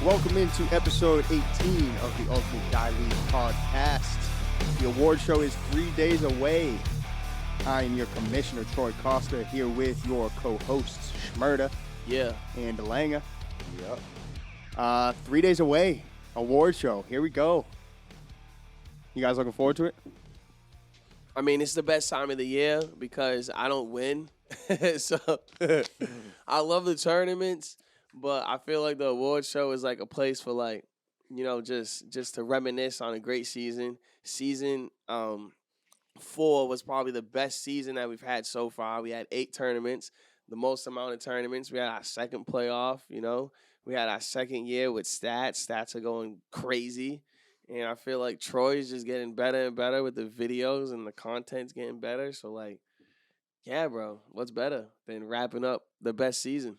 Welcome into episode 18 of the Ultimate Guy League podcast. The award show is 3 days away. I am your commissioner, Troy Costa, here with your co-hosts, Shmurda and Lang. Yep. 3 days away, award show. Here we go. You guys looking forward to it? I mean, it's the best time of the year because I don't win. So I love the tournaments. But I feel like the award show is like a place for like, you know, just to reminisce on a great season. Season 4 was probably the best season that we've had so far. We had 8 tournaments, the most amount of tournaments. We had our second playoff, you know. We had our second year with stats. Stats are going crazy. And I feel like Troy's just getting better and better with the videos and the content's getting better. So, like, yeah, bro, what's better than wrapping up the best season?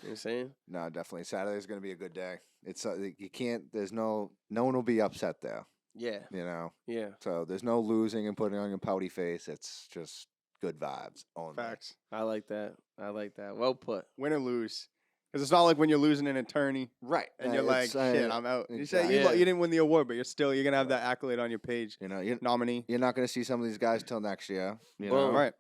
You know what I'm saying? No, definitely. Saturday's going to be a good day. It's you can't. There's no one will be upset there. Yeah. You know. Yeah. So there's no losing and putting on your pouty face. It's just good vibes only. Facts. I like that. Well put. Win or lose. Because it's not like when you're losing an attorney. Right. And you're like, shit, I'm out. Exactly. You didn't win the award, but you're going to have that accolade on your page. You know, nominee. You're not going to see some of these guys till next year. You Well, know? right.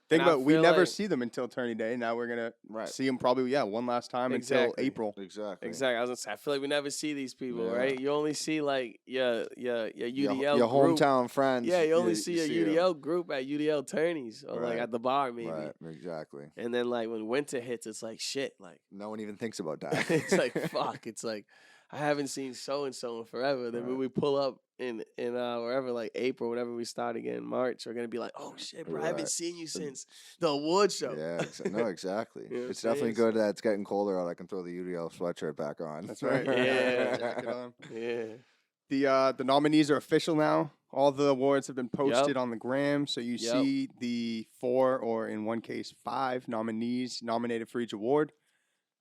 Think And I about it. We feel never like- see them until tourney day. Now we're going Right. to see them probably, one last time until Exactly. April. Exactly. Exactly. I was gonna say, I feel like we never see these people, Yeah. right? You only see like your UDL Your group. hometown friends. Yeah, you only see your them. UDL group at UDL tourneys or like Right. at the bar maybe. Right. Exactly. And then like when winter hits, it's like shit. Like No one even thinks about that. it's like fuck. It's like I haven't seen so and so in forever. Then when Right. we pull up in wherever like April, whenever we start again in March, we're gonna be like, oh shit, bro, I haven't Right. seen you since the award show. Yeah. No, exactly. You know what It's I'm definitely saying? good that it's getting colder out. I can throw the UDL sweatshirt back on. That's right. Yeah. Jacket on. Yeah. The nominees are official now. All the awards have been posted on the gram, so you Yep. see the 4 or in one case 5 nominees nominated for each award.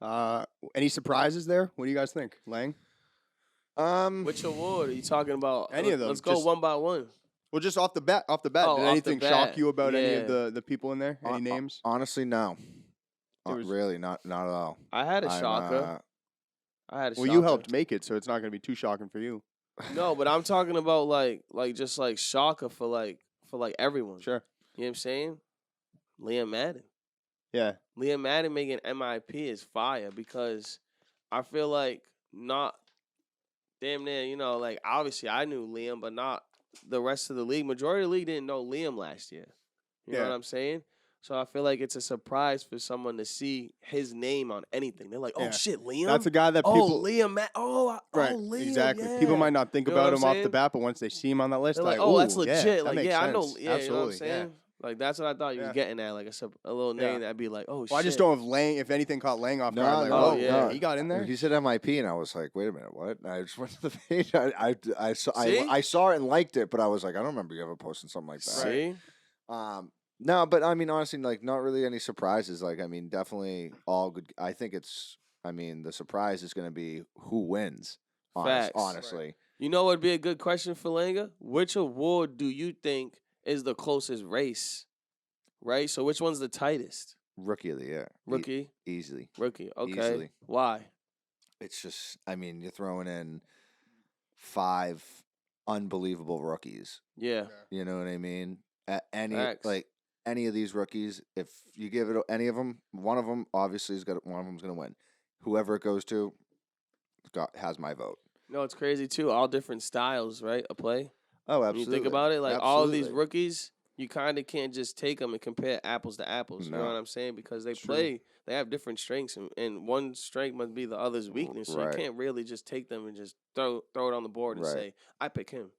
Any surprises there? What do you guys think, Lang? Which award are you talking about? Any of them, Let's go just- one by one. Well, just off the bat. Oh, Did off the anything shock bat, you about any of yeah. the people in there? Any names? Honestly, no. There was- Really, not at all. I had a I'm, shocker. I had a Well, shocker. you helped make it, so it's not going to be too shocking for you. No, but I'm talking about like just like shocker for like everyone. Sure. You know what I'm saying? Liam Madden. Yeah. Liam Madden making MIP is fire because I feel like not damn near, you know, like obviously I knew Liam, but not the rest of the league. Majority of the league didn't know Liam last year. You know Yeah. what I'm saying? So I feel like it's a surprise for someone to see his name on anything. They're like, oh Yeah. shit, Liam? That's a guy that people. Liam Madden. Right. Liam, Exactly. yeah. People might not think You know about what him I'm off the saying? bat, but once they see him on that list, They're they're like, oh, that's "Ooh, legit. Yeah, that like, makes yeah, sense. I know. Yeah, you know what I'm Absolutely. saying? Like, that's what I thought you was Yeah. getting at. Like, a little name Yeah. that'd be like, oh, shit. Well, I just don't know if anything caught Lang off No, guard. Like, no, oh, yeah. he got in there. He said MIP, and I was like, "Wait a minute, what?" And I just went to the page. I saw See? I saw it and liked it, but I was like, I don't remember you ever posting something like that. See? No, but I mean, honestly, like, not really any surprises. Like, I mean, definitely all good. I think the surprise is going to be who wins. Facts. Honestly, You know what would be a good question for Langa? Which award do you think is the closest race? Right? So which one's the tightest? rookie of the year, Rookie? easily. Rookie. Okay. Easily. Why? It's just, I mean, you're throwing in 5 unbelievable rookies. Yeah. You know what I mean? Facts. Any of these rookies, if you give it any of them, one of them obviously one of them's going to win. Whoever it goes to, has my vote. No, it's crazy too. All different styles, right? A play. Oh, When absolutely. you think about it, like all of these Absolutely. rookies, you kind of can't just take them and compare apples to apples. You know No. what I'm saying? Because they True. they have different strengths, and one strength must be the other's weakness. So Right. you can't really just take them and just throw it on the board and Right. say, I pick him.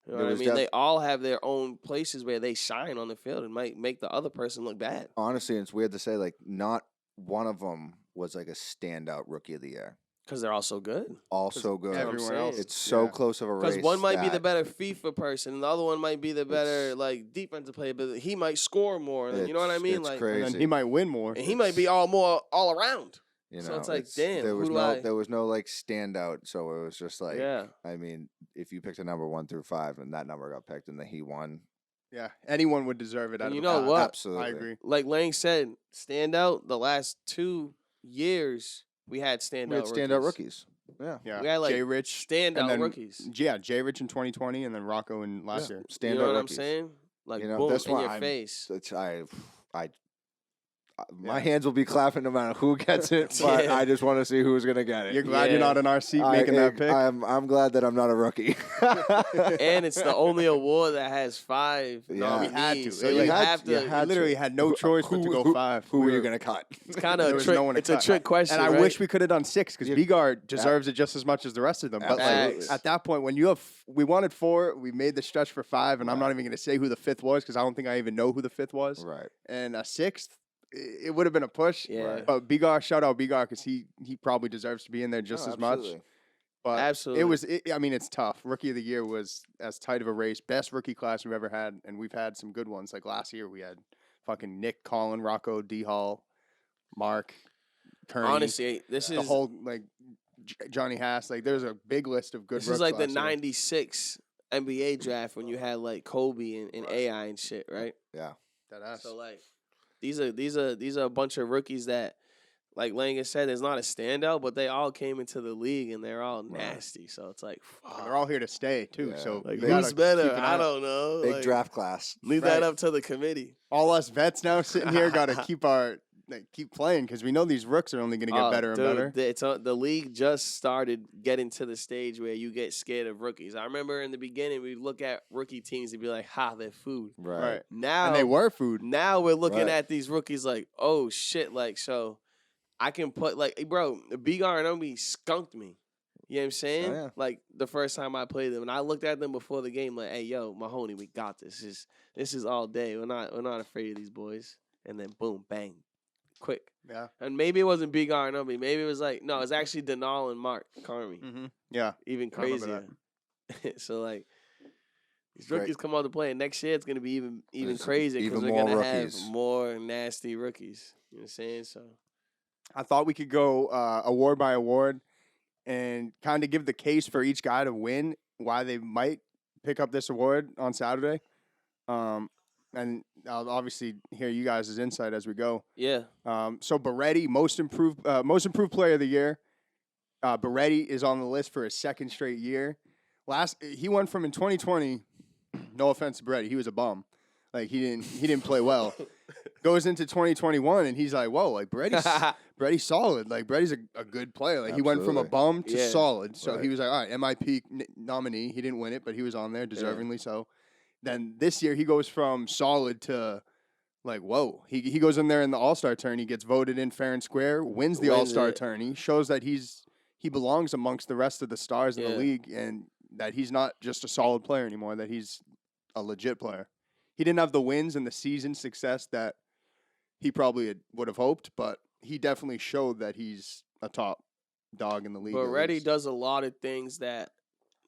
You know There what I was mean? They all have their own places where they shine on the field and might make the other person look bad. Honestly, it's weird to say, like, not one of them was like a standout rookie of the year. Because they're all so good. All so good. Everyone saying. else. It's so Yeah. close of a race. Because one might be the that better FIFA person, and the other one might be the better like defensive player, but he might score more. You know what I mean? It's like, crazy. And then he might win more. and he might be all around. You know, So it's like, damn, there was who do there was no like standout. So it was just like, Yeah. I mean, if you picked a number 1 through 5 and that number got picked and then he won, Yeah, anyone would deserve it. And out of you the know pot. what? absolutely, I agree. Like Lang said, standout. The last 2 years we had standout. we had standout rookies. Yeah, Yeah, We had, like, Jay Rich, standout and then, rookies. Yeah, Jay Rich in 2020, and then Rocco in last year. standout You know what rookies. I'm saying? Like, You know, boom, that's in why your I'm- face. My hands will be clapping no matter who gets it, but Yeah. I just want to see who's gonna get it. You're glad you're Yeah. not in our seat making that pick. I'm glad that I'm not a rookie. And it's the only award that has 5 Yeah. nominees. We had to. So You you had- have to. you You had literally to. had no choice but to go 5. Who were you We're- gonna cut? It's kind There of a was trick. no one to It's a cut. trick question, And I right? wish we could have done 6 because Yeah. Bigard deserves it just as much as the rest of them. But like, Absolutely. at that point, when you have, we wanted 4, we made the stretch for 5, and I'm not even going to say who the 5th was because I don't think I even know who the 5th was. Right. And a 6th, it would have been a push. Yeah. Right. But Bigard, shout out Bigard because he probably deserves to be in there just No, as much. absolutely. But Absolutely. I mean, it's tough. Rookie of the year was as tight of a race. Best rookie class we've ever had, and we've had some good ones. Like last year, we had fucking Nick, Colin, Rocco, D Hall, Mark, Kearney. Honestly, this the is whole like Johnny Hass. Like, there's a big list of good. this is rooks like the last year. '96 NBA draft when you had like Kobe and AI and shit, right? Yeah. That ass. So like, these are a bunch of rookies that, like Lang has said, is not a standout, but they all came into the league and they're all nasty. So it's like, And they're all here to stay too. Yeah. So like you gotta who's better? keep an eye- I don't know. Big Like, draft class. Leave Right. that up to the committee. All us vets now sitting here got to keep playing because we know these rooks are only going to get better and better. The league just started getting to the stage where you get scared of rookies. I remember in the beginning we'd look at rookie teams and be like, "Ha, they're food." Right. Now And they were food. Now we're looking Right. at these rookies like, "Oh shit!" Like, so I can put like, hey, bro, Bigard and Omi skunked me. You know what I'm saying? yeah. Like the first time I played them, and I looked at them before the game, like, "Hey, yo, Mahoney, we got this. This is all day. We're not afraid of these boys." And then boom, bang, quick. Yeah. And maybe it wasn't Bigard and Omi. Maybe it was like, no, it's actually Dunellen and Mark Carmi. Mm-hmm. Yeah. Even I remember crazier. So like, these Great. rookies come out to play, and next year it's gonna be even There's crazier because even we're more gonna rookies. have more nasty rookies. You know what I'm saying? So I thought we could go award by award and kind of give the case for each guy to win why they might pick up this award on Saturday. And I'll obviously hear you guys' insight as we go. yeah, So Beretti, most improved player of the year. Beretti is on the list for his second straight year. He went from in 2020. No offense to Beretti, he was a bum. Like he didn't play well. Goes into 2021 and he's like, whoa, like Beretti's solid. Like Beretti's a good player. Like he went from a Absolutely. bum to Yeah. solid. So Right. he was like, all right, MIP nominee. He didn't win it, but he was on there deservingly so. Then this year he goes from solid to like, whoa. He goes in there in the All-Star tourney, he gets voted in fair and square, wins the Wins All-Star it. tourney, shows that he belongs amongst the rest of the stars in the Yeah. league and that he's not just a solid player anymore, that he's a legit player. He didn't have the wins and the season success that he probably would have hoped, but he definitely showed that he's a top dog in the league. but at Reddy least. does a lot of things that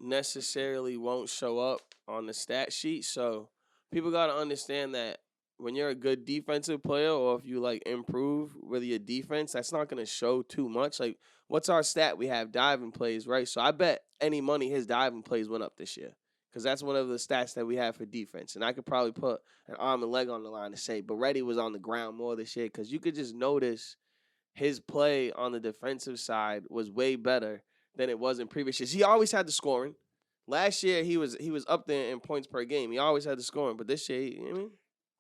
necessarily won't show up on the stat sheet. So people got to understand that when you're a good defensive player, or if you like improve with your defense, that's not going to show too much. Like, what's our stat? We have diving plays, right? So I bet any money his diving plays went up this year, because that's one of the stats that we have for defense. And I could probably put an arm and leg on the line to say Beretti was on the ground more this year, because you could just notice his play on the defensive side was way better than it was in previous years. He always had the scoring. Last year he was up there in points per game. He always had the scoring, but this year, you know what I mean?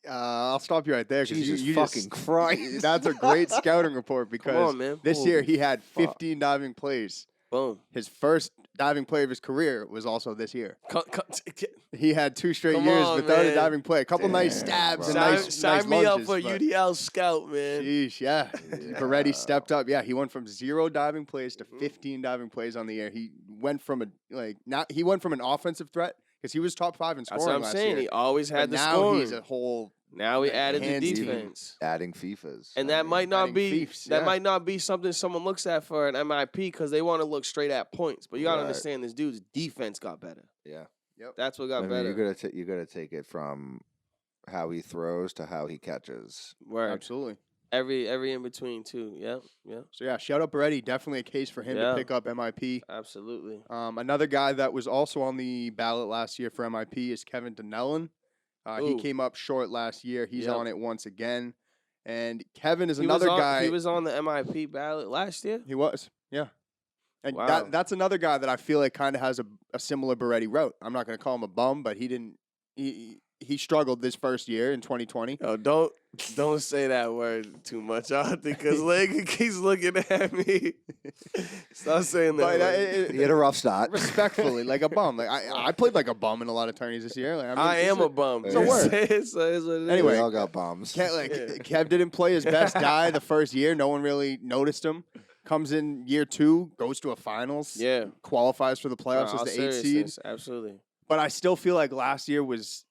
I'll stop you right there because Jesus you fucking just, Christ. that's a great scouting report because Come on, man. this year Holy he had fuck. 15 diving plays. Boom. His first diving play of his career was also this year. Sign He had 2 straight Come years on, without a man. diving play. A couple nice Damn, stabs bro. and nice me up lunges, for but- UDL scout, man. Sheesh, yeah. Yeah. Beretti stepped up. Yeah, he went from 0 diving plays to Mhm. 15 diving plays on the year. He went from an offensive threat because he was top 5 in scoring That's what I'm last saying. year. He always But had the now scoring. he's a whole Now we like, added the hands team. defense. Adding FIFAs. And I that mean, might not adding be fiefs, that yeah. might not be something someone looks at for an MIP because they want to look straight at points. But you gotta Right. understand this dude's defense got better. Yeah. That's what I got mean, better. you gotta take it from how he throws to how he catches. Word. absolutely. Every in between too. Yep. So yeah, shout out Beretti. Definitely a case for him to pick up MIP. Absolutely. Another guy that was also on the ballot last year for MIP is Kevin Dunellen. He came up short last year. He's on it once again. And Kevin is another guy. He was on the MIP ballot last year? He was, yeah. And Wow. that's another guy that I feel like kind of has a similar Beretti route. I'm not going to call him a bum, but he didn't. He struggled this first year in 2020. Oh, don't say that word too much, because Lang keeps looking at me. Stop saying that. But, he had a rough start. Respectfully, like a bum. Like I played like a bum in a lot of tourneys this year. Like, I am a bum. It's a word. Anyway, we all got bums. Kev didn't play his best guy the first year. No one really noticed him. Comes in year 2, goes to a finals. Yeah. Qualifies for the playoffs as the 8th seed. Absolutely. But I still feel like last year was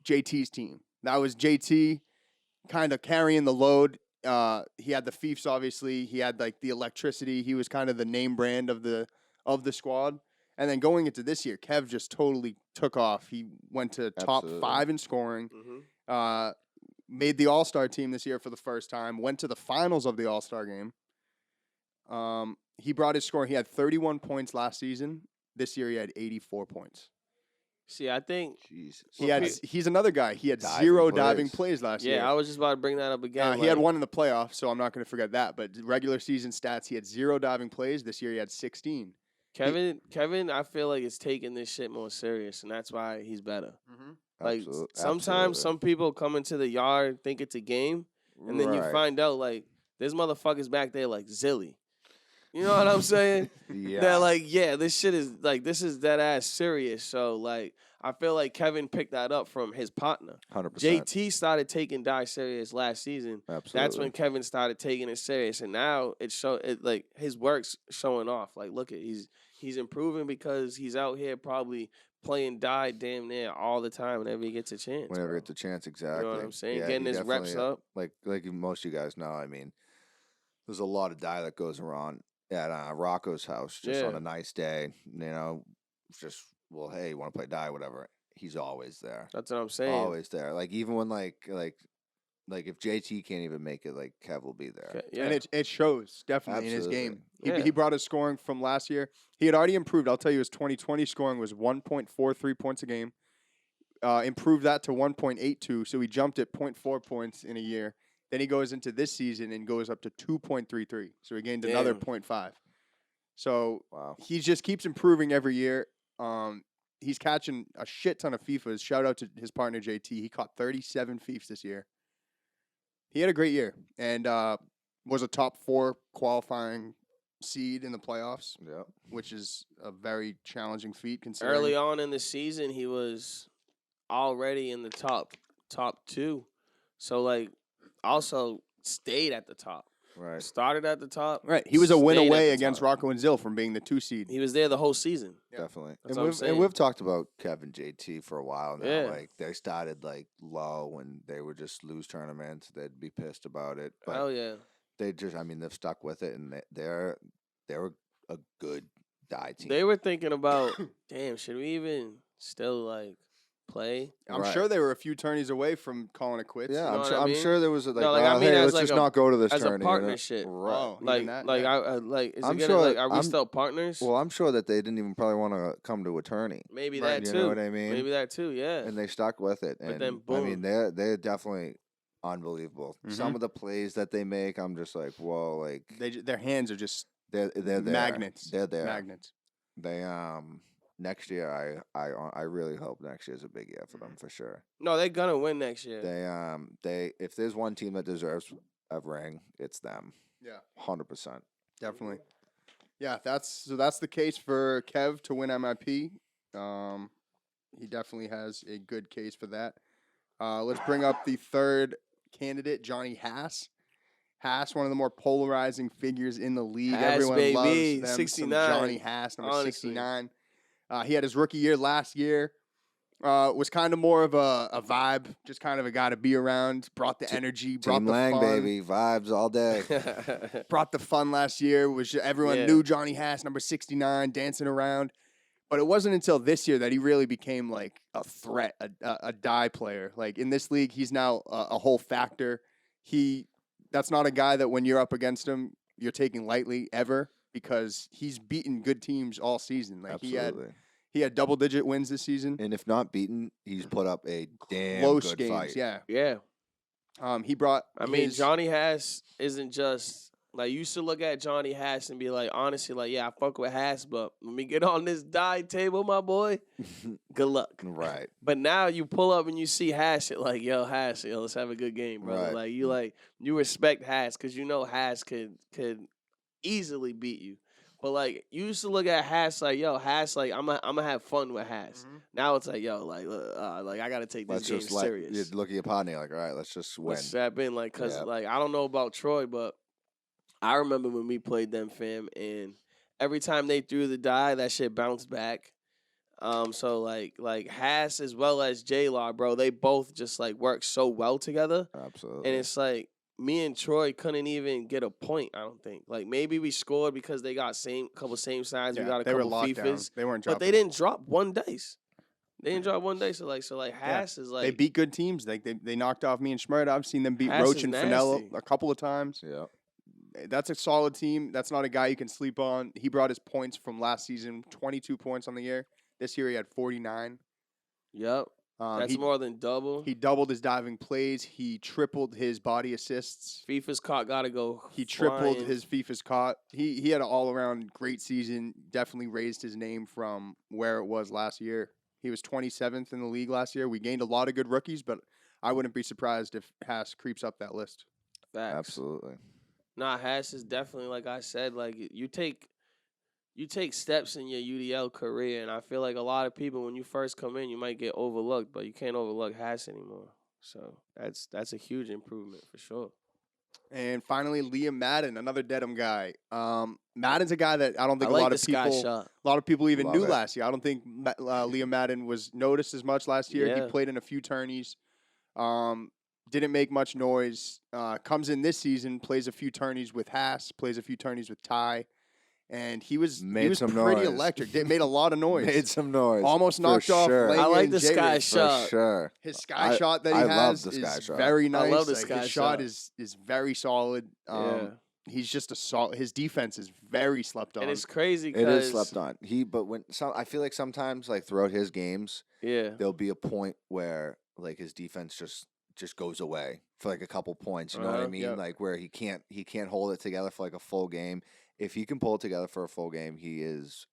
JT's team. That was JT kind of carrying the load. He had the fiefs, obviously. He had like the electricity. He was kind of the name brand of the squad. And then going into this year, Kev just totally took off. He went to top 5 in scoring. Mm-hmm. Made the All-Star team this year for the first time. Went to the finals of the All-Star game. He brought his scoring. He had 31 points last season. This year he had 84 points. See, I think he's another guy. He had 0 diving plays last year. Yeah, I was just about to bring that up again. He had 1 in the playoffs, so I'm not going to forget that. But regular season stats, he had 0 diving plays. This year he had 16. Kevin, I feel like is taking this shit more serious, and that's why he's better. Mm-hmm. Like sometimes some people come into the yard, think it's a game, and then you find out like there's motherfuckers back there like Zilly. You know what I'm saying? Yeah. That like, this shit is like, this is dead ass serious. So like, I feel like Kevin picked that up from his partner. 100%. JT started taking die serious last season. Absolutely. That's when Kevin started taking it serious, and now like his work's showing off. Like, look at he's improving because he's out here probably playing die damn near all the time whenever he gets a chance. Whenever he gets a chance, exactly. You know what I'm saying? Yeah, Getting his reps up. Like most of you guys know, I mean, there's a lot of die that goes around at Rocco's house just on a nice day. You know, just, well, hey, you want to play die, whatever. He's always there. That's what I'm saying. Always there. Like, even when, like if JT can't even make it, like, Kev will be there. Yeah. And it shows, definitely, Absolutely. in his game. He brought his scoring from last year. He had already improved. I'll tell you, his 2020 scoring was 1.43 points a game. Improved that to 1.82, so he jumped at 0.4 points in a year. Then he goes into this season and goes up to 2.33, so he gained another 0.5. So he just keeps improving every year. He's catching a shit ton of FIFAs. Shout out to his partner, JT. He caught 37 FIFs this year. He had a great year and was a top 4 qualifying seed in the playoffs, which is a very challenging feat considering. Early on in the season, he was already in the top 2. So, like, also stayed at the top. Right. Started at the top. Right. He was a win away against Rocco and Zill from being the 2 seed. He was there the whole season. Definitely. And we've talked about Kev and JT for a while now. Yeah. Like, they started, like, low when they would just lose tournaments. They'd be pissed about it. But Hell yeah. they just, I mean, they've stuck with it, and they're a good die team. They were thinking about, damn, should we even still, like, play? I'm sure they were a few tourneys away from calling it quits. Yeah, You know I'm sure there was hey, let's just not go to this as tourney. a partnership. Right. Oh, Like, even that, like, yeah. is it gonna, like, are we still partners? Well, I'm sure that they didn't even probably want to come to a tourney. Maybe Right, that you too. know what I mean? Maybe that too, yeah. And they stuck with it. But And then, I mean, boom. they're definitely unbelievable. Mhm. Some of the plays that they make, I'm just like, whoa, like Their hands are just they're there. magnets. They're there. Magnets. They next year, I really hope next year's a big year for them for sure. No, they're gonna win next year. They if there's one team that deserves a ring, it's them. Yeah. 100%. Definitely. Yeah, that's the case for Kev to win MIP. He definitely has a good case for that. Let's bring up the third candidate, Johnny Haas. Haas, one of the more polarizing figures in the league. Haas, Everyone baby. loves them. 69. Some Johnny Haas, number Honestly. 69. He had his rookie year last year. Was kind of more of a vibe, just kind of a guy to be around. Brought the energy, brought Team the Lang, fun. baby, vibes all day. Brought the fun last year. Everyone knew Johnny Haas, number 69, dancing around. But it wasn't until this year that he really became like a threat, a die player. Like in this league, he's now a whole factor. He that's not a guy that when you're up against him, you're taking lightly ever because he's beaten good teams all season. Like Absolutely. he had double-digit wins this season. And if not beaten, he's put up a damn Close good games, fight. yeah. Yeah. He brought. I mean, Johnny Hass isn't just like you used to look at Johnny Hass and be like, honestly, like, yeah, I fuck with Hass, but when we get on this die table, my boy, good luck. Right. But now you pull up and you see Hass, you're like, yo, Hass, let's have a good game, brother. Right. You respect Hass because you know Hass could easily beat you. But like you used to look at Hass like, yo, Hass, like I'm gonna have fun with Hass. Mm-hmm. Now it's like, yo, like I gotta take this game serious. You look at your partner, like, all right, let's just win. Let's strap in, like, cause like I don't know about Troy, but I remember when we played them, fam, and every time they threw the die, that shit bounced back. So like Hass as well as J-Law, bro, they both just like work so well together. Absolutely. And it's like me and Troy couldn't even get a point, I don't think. Like maybe we scored because they got couple same sides. Yeah, we got a they were couple locked FIFAs. down. They weren't dropping. But they didn't drop one dice. They didn't drop one dice. So like Hass is like they beat good teams. Like they knocked off me and Shmurda. I've seen them beat Hass Roach is and nasty. Finello a couple of times. Yeah. That's a solid team. That's not a guy you can sleep on. He brought his points from last season, 22 points on the year. This year he had 49. Yep. That's more than double. He doubled his diving plays. He tripled his body assists. FIFA's caught gotta go. He tripled flying. his FIFA's caught. He had an all-around great season. Definitely raised his name from where it was last year. He was 27th in the league last year. We gained a lot of good rookies, but I wouldn't be surprised if Haas creeps up that list. Facts. Absolutely. Nah, Hass is definitely, like I said, like you take steps in your UDL career, and I feel like a lot of people, when you first come in, you might get overlooked, but you can't overlook Hass anymore. So that's a huge improvement for sure. And finally, Liam Madden, another Dedham guy. Madden's a guy that I don't think I a like lot this of people, guy's shot. a lot of people even Love knew it. last year. I don't think Liam Madden was noticed as much last year. Yeah. He played in a few tourneys. Didn't make much noise. Comes in this season, plays a few tourneys with Haas, plays a few tourneys with Ty, and he was some pretty noise. electric. Made a lot of noise. Made some noise. Almost for knocked off. sure. Lang I like and this J-Ray. guy's shot. For sure. His sky I- shot that he I love has the sky is shot. very nice. love the Like, sky his shot shot. is very solid. Yeah. He's just a solid. His defense is very slept on. And it's crazy It because is slept on. But I feel like sometimes, like throughout his games, Yeah. there'll be a point where like his defense just goes away for like a couple points. You know what I mean? Yep. Like where he can't hold it together for like a full game. If he can pull it together for a full game, he is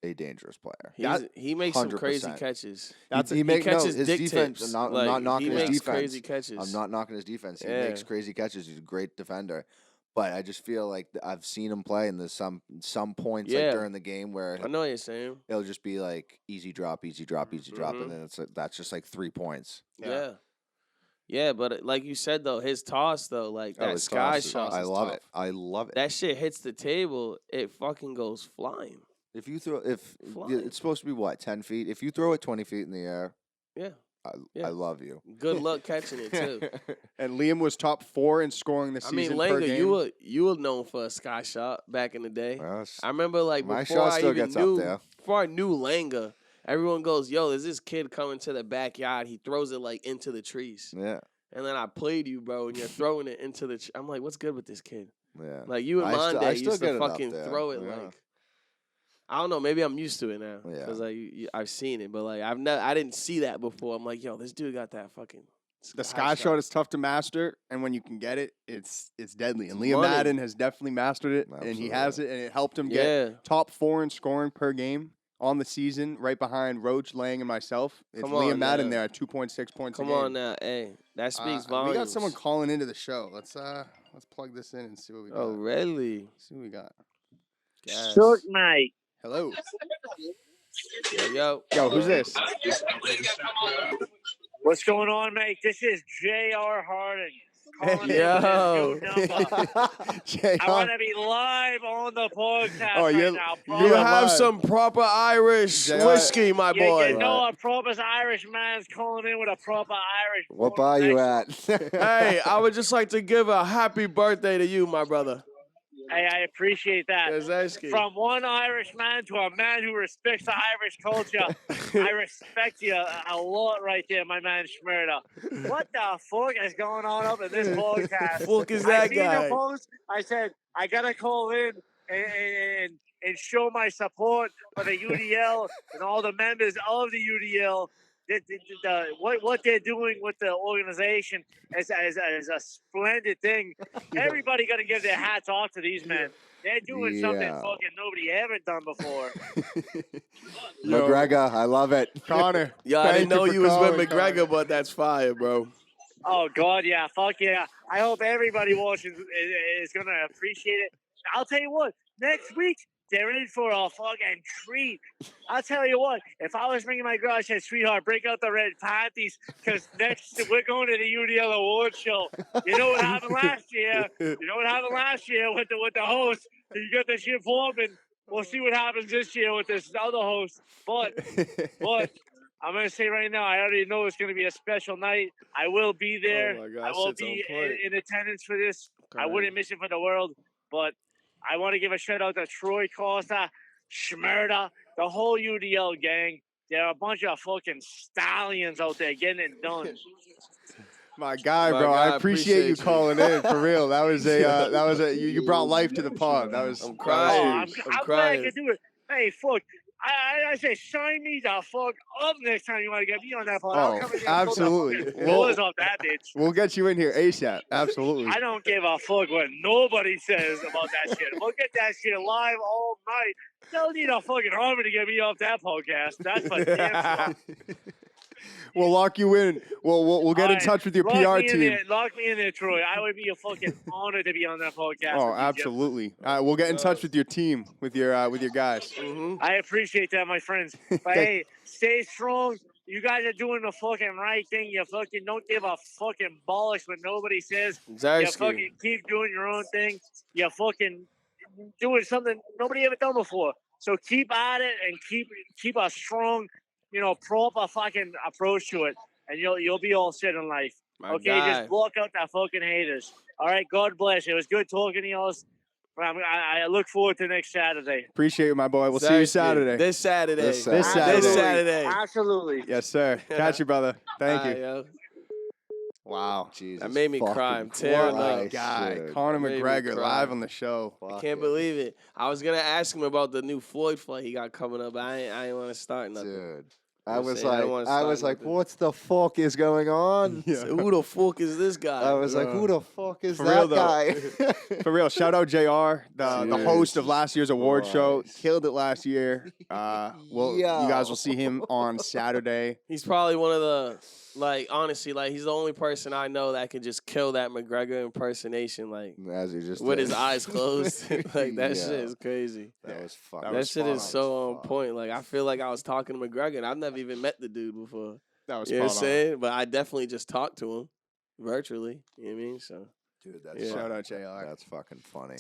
a dangerous player. He makes some 100%. crazy catches. That's he catches his his dick defense. tips. I'm Like, not knocking he his makes defense. crazy catches. I'm not knocking his defense. He Yeah. makes crazy catches. He's a great defender. But I just feel like I've seen him play, and there's some points Yeah. like during the game where I know what you're saying. it'll just be like easy drop, easy drop, easy drop, Mhm. and then that's just like 3 points. Yeah, but like you said though, his toss though, like that his sky toss is- shot, I is love tough. it. I love it. That shit hits the table, it fucking goes flying. If you throw, Flying. it's supposed to be what 10 feet. If you throw it 20 feet in the air, Yeah. I love you. Good luck catching it too. And Liam was top 4 in scoring this I season mean, per Langer, game. you were known for a sky shot back in the day. Well, it's- I remember like my before shot I still even gets knew up there. before I knew Langer, everyone goes, "Yo, there's this kid coming to the backyard. He throws it like into the trees." Yeah, And then I played you, bro, and you're throwing it into the. I'm like, what's good with this kid? yeah. Like you and I still- I Monday still used get to it up fucking there, throw it yeah. like. I don't know. Maybe I'm used to it now Yeah. because I've seen it, but like I didn't see that before. I'm like, yo, this dude got that fucking. The sky shot is tough to master, and when you can get it, it's deadly. And It's Liam money. Madden has definitely mastered it, and he has it, and it helped him get Yeah. top 4 in scoring per game on the season, right behind Roach, Lang, and myself. It's Come Liam on Madden now. there at 2.6 points Come a game. on now, hey, that speaks volumes. We got someone calling into the show. Let's plug this in and see what we got. Oh, really? See what we got. Yes. Shook, mate. Hello. Yo, who's this? What's going on, mate? This is J.R. Harding. Calling in Yo. with his new number. I want to be live on the podcast Oh, right you're- now. You You're have live. some proper Irish JR. whiskey, my You boy. know a proper Irish man's calling in with a proper Irish. What bar you at? Hey, I would just like to give a happy birthday to you, my brother. Hey, I appreciate that. Kazarsky. From one Irish man to a man who respects the Irish culture, I respect you a lot right there, my man Shmurda. What the fuck is going on up in this podcast? Fuck is I that seen the guy? post. I said, I got to call in and show my support for the UDL and all the members of the UDL. What they're doing with the organization is a splendid thing. Everybody got to give their hats off to these men. They're doing something Yeah. fucking nobody ever done before. McGregor, I love it. Connor. Yo, I didn't thank know for you was with calling, McGregor, Connor. but that's fire, bro. Oh, God, yeah. Fuck yeah. I hope everybody watching is going to appreciate it. I'll tell you what, next week, they're in for a fucking treat. I'll tell you what, if I was bringing my girl, I said, sweetheart, break out the red panties, because next we're going to the UDL Awards show. You know what happened last year? You know what happened last year with the host? You got the shit forming. We'll see what happens this year with this other host. But I'm going to say right now, I already know it's going to be a special night. I will be there. Oh my God, I will shit's on be point. in attendance for this. I Okay. wouldn't miss it for the world. But I want to give a shout out to Troy Costa, Shmurda, the whole UDL gang. They're a bunch of fucking stallions out there getting it done. My guy, My bro. guy, I appreciate you appreciate you. calling in for real. That was you brought life to the pod. That was. I'm that was crying. huge. I'm glad I crying. could do it. Hey, fuck. I say, sign me the fuck up next time you want to get me on that pod. I'll Oh, come in there absolutely. and Well- buzz off that bitch. We'll get you in here ASAP. Absolutely. I don't give a fuck what nobody says about that shit. We'll get that shit live all night. They'll need a fucking army to get me off that podcast. That's for damn sure. We'll lock you in. We'll get in All right, touch with your lock PR me in team. there. Lock me in there, Troy. I would be a fucking honor to be on that podcast. Oh, with you, Jim. absolutely. We'll get in touch with your team, with your guys. Mm-hmm. I appreciate that, my friends. But hey, stay strong. You guys are doing the fucking right thing. You fucking don't give a fucking bollocks what nobody says. You Zarsky. fucking keep doing your own thing. You fucking doing something nobody ever done before. So keep at it and keep a strong, proper fucking approach to it, and you'll be all set in life. My Okay, guy. just block out that fucking haters. All right, God bless. It was good talking to y'all. I look forward to next Saturday. Appreciate it, my boy. We'll see you Zarsky. Saturday. This Saturday. This Saturday. This Saturday. This Saturday. Absolutely. Yes, sir. Catch you, brother. Thank Alright, you. yo. Wow. Jesus That made me fucking cry. I'm What tearing a up. Christ, guy. dude. Conor Made me McGregor cry. live on the show. Fuck Can't it. believe it. I was gonna ask him about the new Floyd fight he got coming up. I ain't want to start nothing. Dude. I'm I was saying, I don't wanna like, start nothing. what the fuck is going on? Yeah. So who the fuck is this guy? I was like, who the fuck is For that real, though. guy? For real, shout out JR, the host of last year's award show. Christ. Killed it last year. You guys will see him on Saturday. He's probably one of the honestly, he's the only person I know that can just kill that McGregor impersonation, As he just with did. his eyes closed. That Yeah. shit is crazy. That was fucking. That was shit spot is on. so on point. I feel like I was talking to McGregor, and I've never even met the dude before. That was You know what I'm spot on. saying? But I definitely just talked to him virtually. You know what I mean? So, Dude, that's Yeah. Shout out JR. That's fucking funny.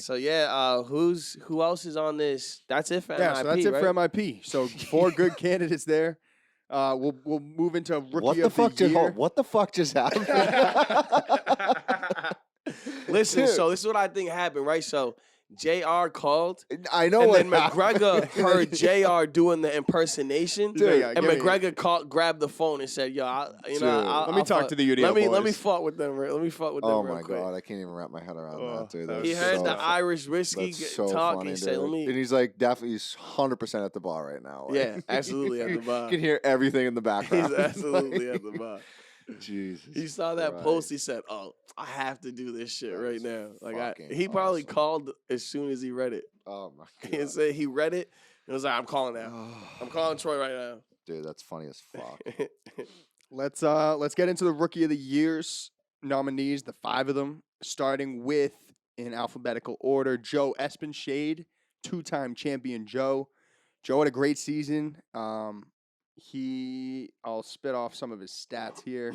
who else is on this? That's it for Yeah, MIP, so that's it right? for MIP. So 4 good candidates there. We'll move into rookie What the of fuck the year. What the fuck just happened? Listen, Dude. so this is what I think happened, right? So JR called, I know and what then McGregor happened. heard JR doing the impersonation, Dude, and give me- McGregor grabbed the phone and said, "Yo, Dude. I'll Let me talk fuck- to the UDL Let me boys. fuck with them. Let me fuck with them Oh real my quick." god, I can't even wrap my head around Oh, that, dude. that That was He was heard so, the Irish whiskey that's so talk. funny, He said, dude. "Let me." And he's like, definitely, he's 100% at the bar right now. Like, Yeah, absolutely at the bar. You can hear everything in the background. He's absolutely at the bar. Jesus. He saw that Christ. post. He said, "Oh, I have to do this shit right now." fucking He probably awesome. called as soon as he read it. Oh my He god. said he read it and was like, "I'm calling now. I'm calling Troy right now." Dude, that's funny as fuck. Let's get into the rookie of the year's nominees, the 5 of them, starting with, in alphabetical order, Joe Espenshade, 2-time champion Joe. Joe had a great season. I'll spit off some of his stats here.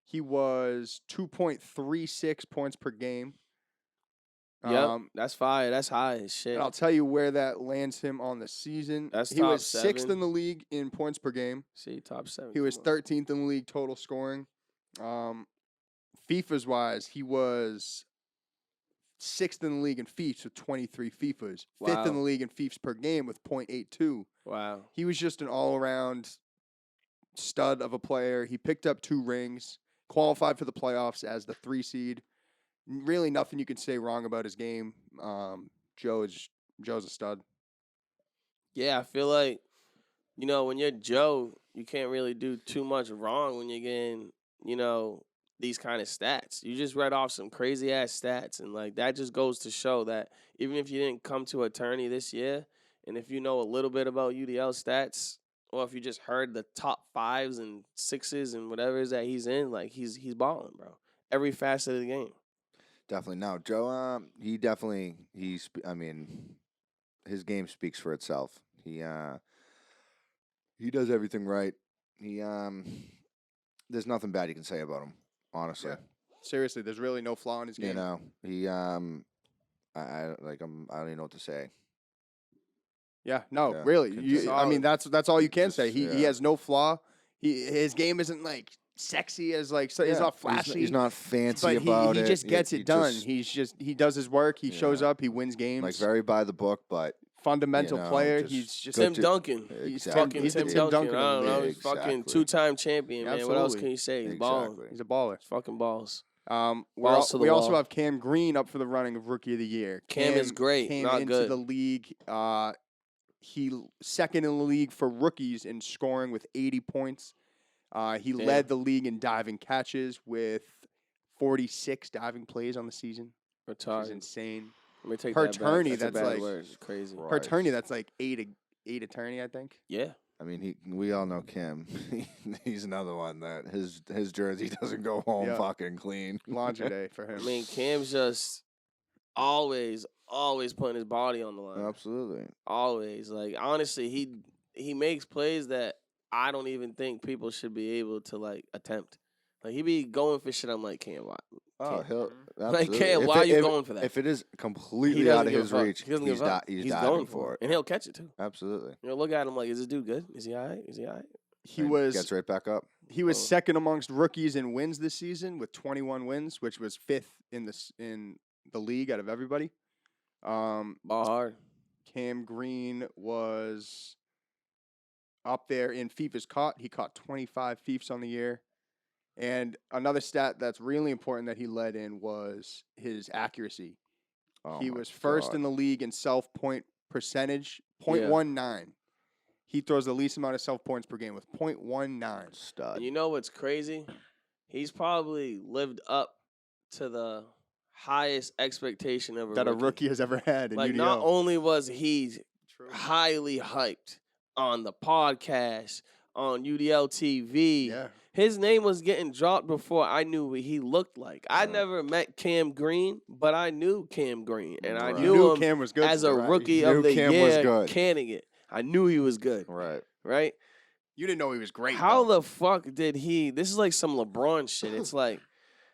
He was 2.36 points per game. Yep, that's fire. That's high as shit. And I'll tell you where that lands him on the season. That's he top was 6th 7. in the league in points per game. See, top 7. He was come on. 13th in the league total scoring. FIFA's wise, he was 6th in the league in fiefs with 23 FIFAs, 5th Wow. in the league in fiefs per game with 0.82. Wow. He was just an all-around stud of a player. He picked up 2 rings, qualified for the playoffs as the 3 seed. Really nothing you can say wrong about his game. Joe's a stud. Yeah, I feel like, you know, when you're Joe, you can't really do too much wrong when you're getting, you know, these kind of stats. You just read off some crazy ass stats, and like that just goes to show that even if you didn't come to a tourney this year, and if you know a little bit about UDL stats, or if you just heard the top 5s and 6s and whatever it is that he's in, like he's balling, bro. Every facet of the game. Definitely. No, Joe, I mean, his game speaks for itself. He does everything right. There's nothing bad you can say about him, honestly. Yeah. Seriously, there's really no flaw in his game. You know, I don't even know what to say. Yeah, no, Yeah, really. I mean, that's all you can say. He yeah. has no flaw. His game isn't like sexy as like so it's not flashy. He's not fancy but about it. He just gets it done. Just, he does his work. He shows Yeah. up. He wins games. like very by the book, but Fundamental you know, player. just He's just Tim to- Duncan. He's Fucking he's the Tim Tim Duncan. Duncan I don't of the know. league. He's fucking Exactly. 2-time champion, man. What else Absolutely. can you say? He's balling. Exactly. He's a baller. He's fucking balls. We Balls to the also wall. have Cam Green up for the running of Rookie of the Year. Cam is great, Came not into good. the league. He second in the league for rookies in scoring with 80 points. He Damn. led the league in diving catches with 46 diving plays on the season, which is Retarded. insane. Let me take Per that back. tourney, That's a that's bad like- word. It's crazy. Right. Per tourney, that's like eight a tourney, I think. Yeah. I mean, we all know Kim. He's another one that his jersey doesn't go home Yeah. fucking clean. Laundry day for him. I mean, Cam's just always putting his body on the line. Absolutely. Always. Like, honestly, he makes plays that I don't even think people should be able to, like, attempt. Like, he be going for shit. I'm like, Cam, why? Oh, Cam. he'll Like, absolutely. Cam, why are you going for that? If it is He completely doesn't out of give a his fuck. reach, He doesn't give a fuck. he's He's diving going for it. And he'll catch it, too. Absolutely. You'll look at him like, is this dude good? Is he all right? Is he all right? He And was gets right back up. He was Oh. second amongst rookies in wins this season with 21 wins, which was 5th in the league out of everybody. Ball hard. Cam Green was up there in FIFA's caught. He caught 25 FIFAs on the year. And another stat that's really important that he led in was his accuracy. Oh He my was first God. in the league in self-point percentage, 0.19. He throws the least amount of self-points per game with 0.19. Stud. And you know what's crazy? He's probably lived up to the highest expectation of That a rookie has ever had in Like, UDL. not only was he True. highly hyped on the podcast, on UDL TV, Yeah. his name was getting dropped before I knew what he looked like. I Yeah. never met Cam Green, but I knew Cam Green, and I Right. You knew knew him Cam was good as for a that. rookie You of knew the Cam was year good. candidate. I knew he was good, Right. right? You didn't know he was great. How though. the fuck did he? This is like some LeBron shit. It's like,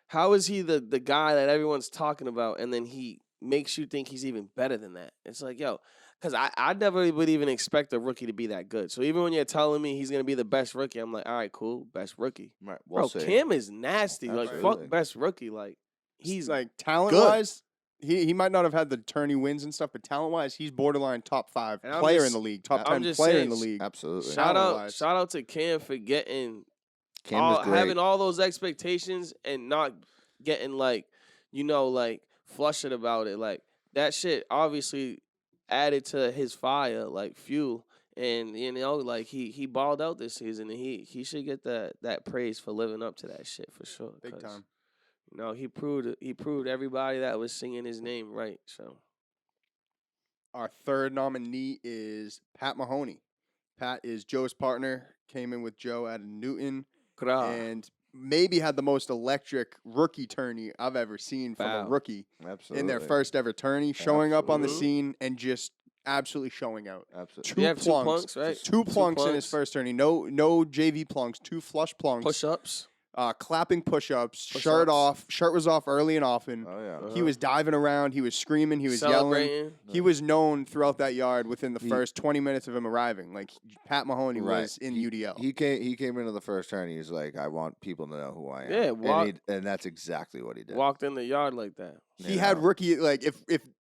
how is he the guy that everyone's talking about, and then he makes you think he's even better than that? It's like, yo, because I never would even expect a rookie to be that good. So even when you're telling me he's gonna be the best rookie, I'm like, all right, cool, best rookie. Right. Bro, We'll see. Cam is nasty. Like, Absolutely. fuck best rookie. Like, He's he's like talent-wise, he might not have had the tourney wins and stuff, but talent-wise, he's borderline top 5 And I'm player just- in the league, top I'm 10 just player saying, in the league. Absolutely. Talent-wise. shout out to Cam for getting Cam is great. having all those expectations and not getting like flustered about it. Like, that shit obviously added to his fire, like fuel. And like he balled out this season, and he should get that praise for living up to that shit for sure. Big 'cause, time. he proved everybody that was singing his name right. So Our third nominee is Pat Mahoney. Pat is Joe's partner, came in with Joe out of Newton, and maybe had the most electric rookie tourney I've ever seen from Wow. a rookie Absolutely. in their first ever tourney, showing up on the Absolutely. scene and just absolutely showing out. Absolutely. Two you have plunks. two plunks, right? Two plunks in his plunks. first tourney. No JV plunks, 2 flush plunks. Push-ups. clapping push-ups, shirt off. Shirt was off early and often. Oh yeah. He was diving around. He was screaming. He was yelling. Celebrating. He was known throughout that yard within the first 20 minutes of him arriving. Like, Pat Mahoney was in UDL. He came into the first turn. He was like, I want people to know who I am. Yeah, and that's exactly what he did. Walked in the yard like that. He had rookie, like,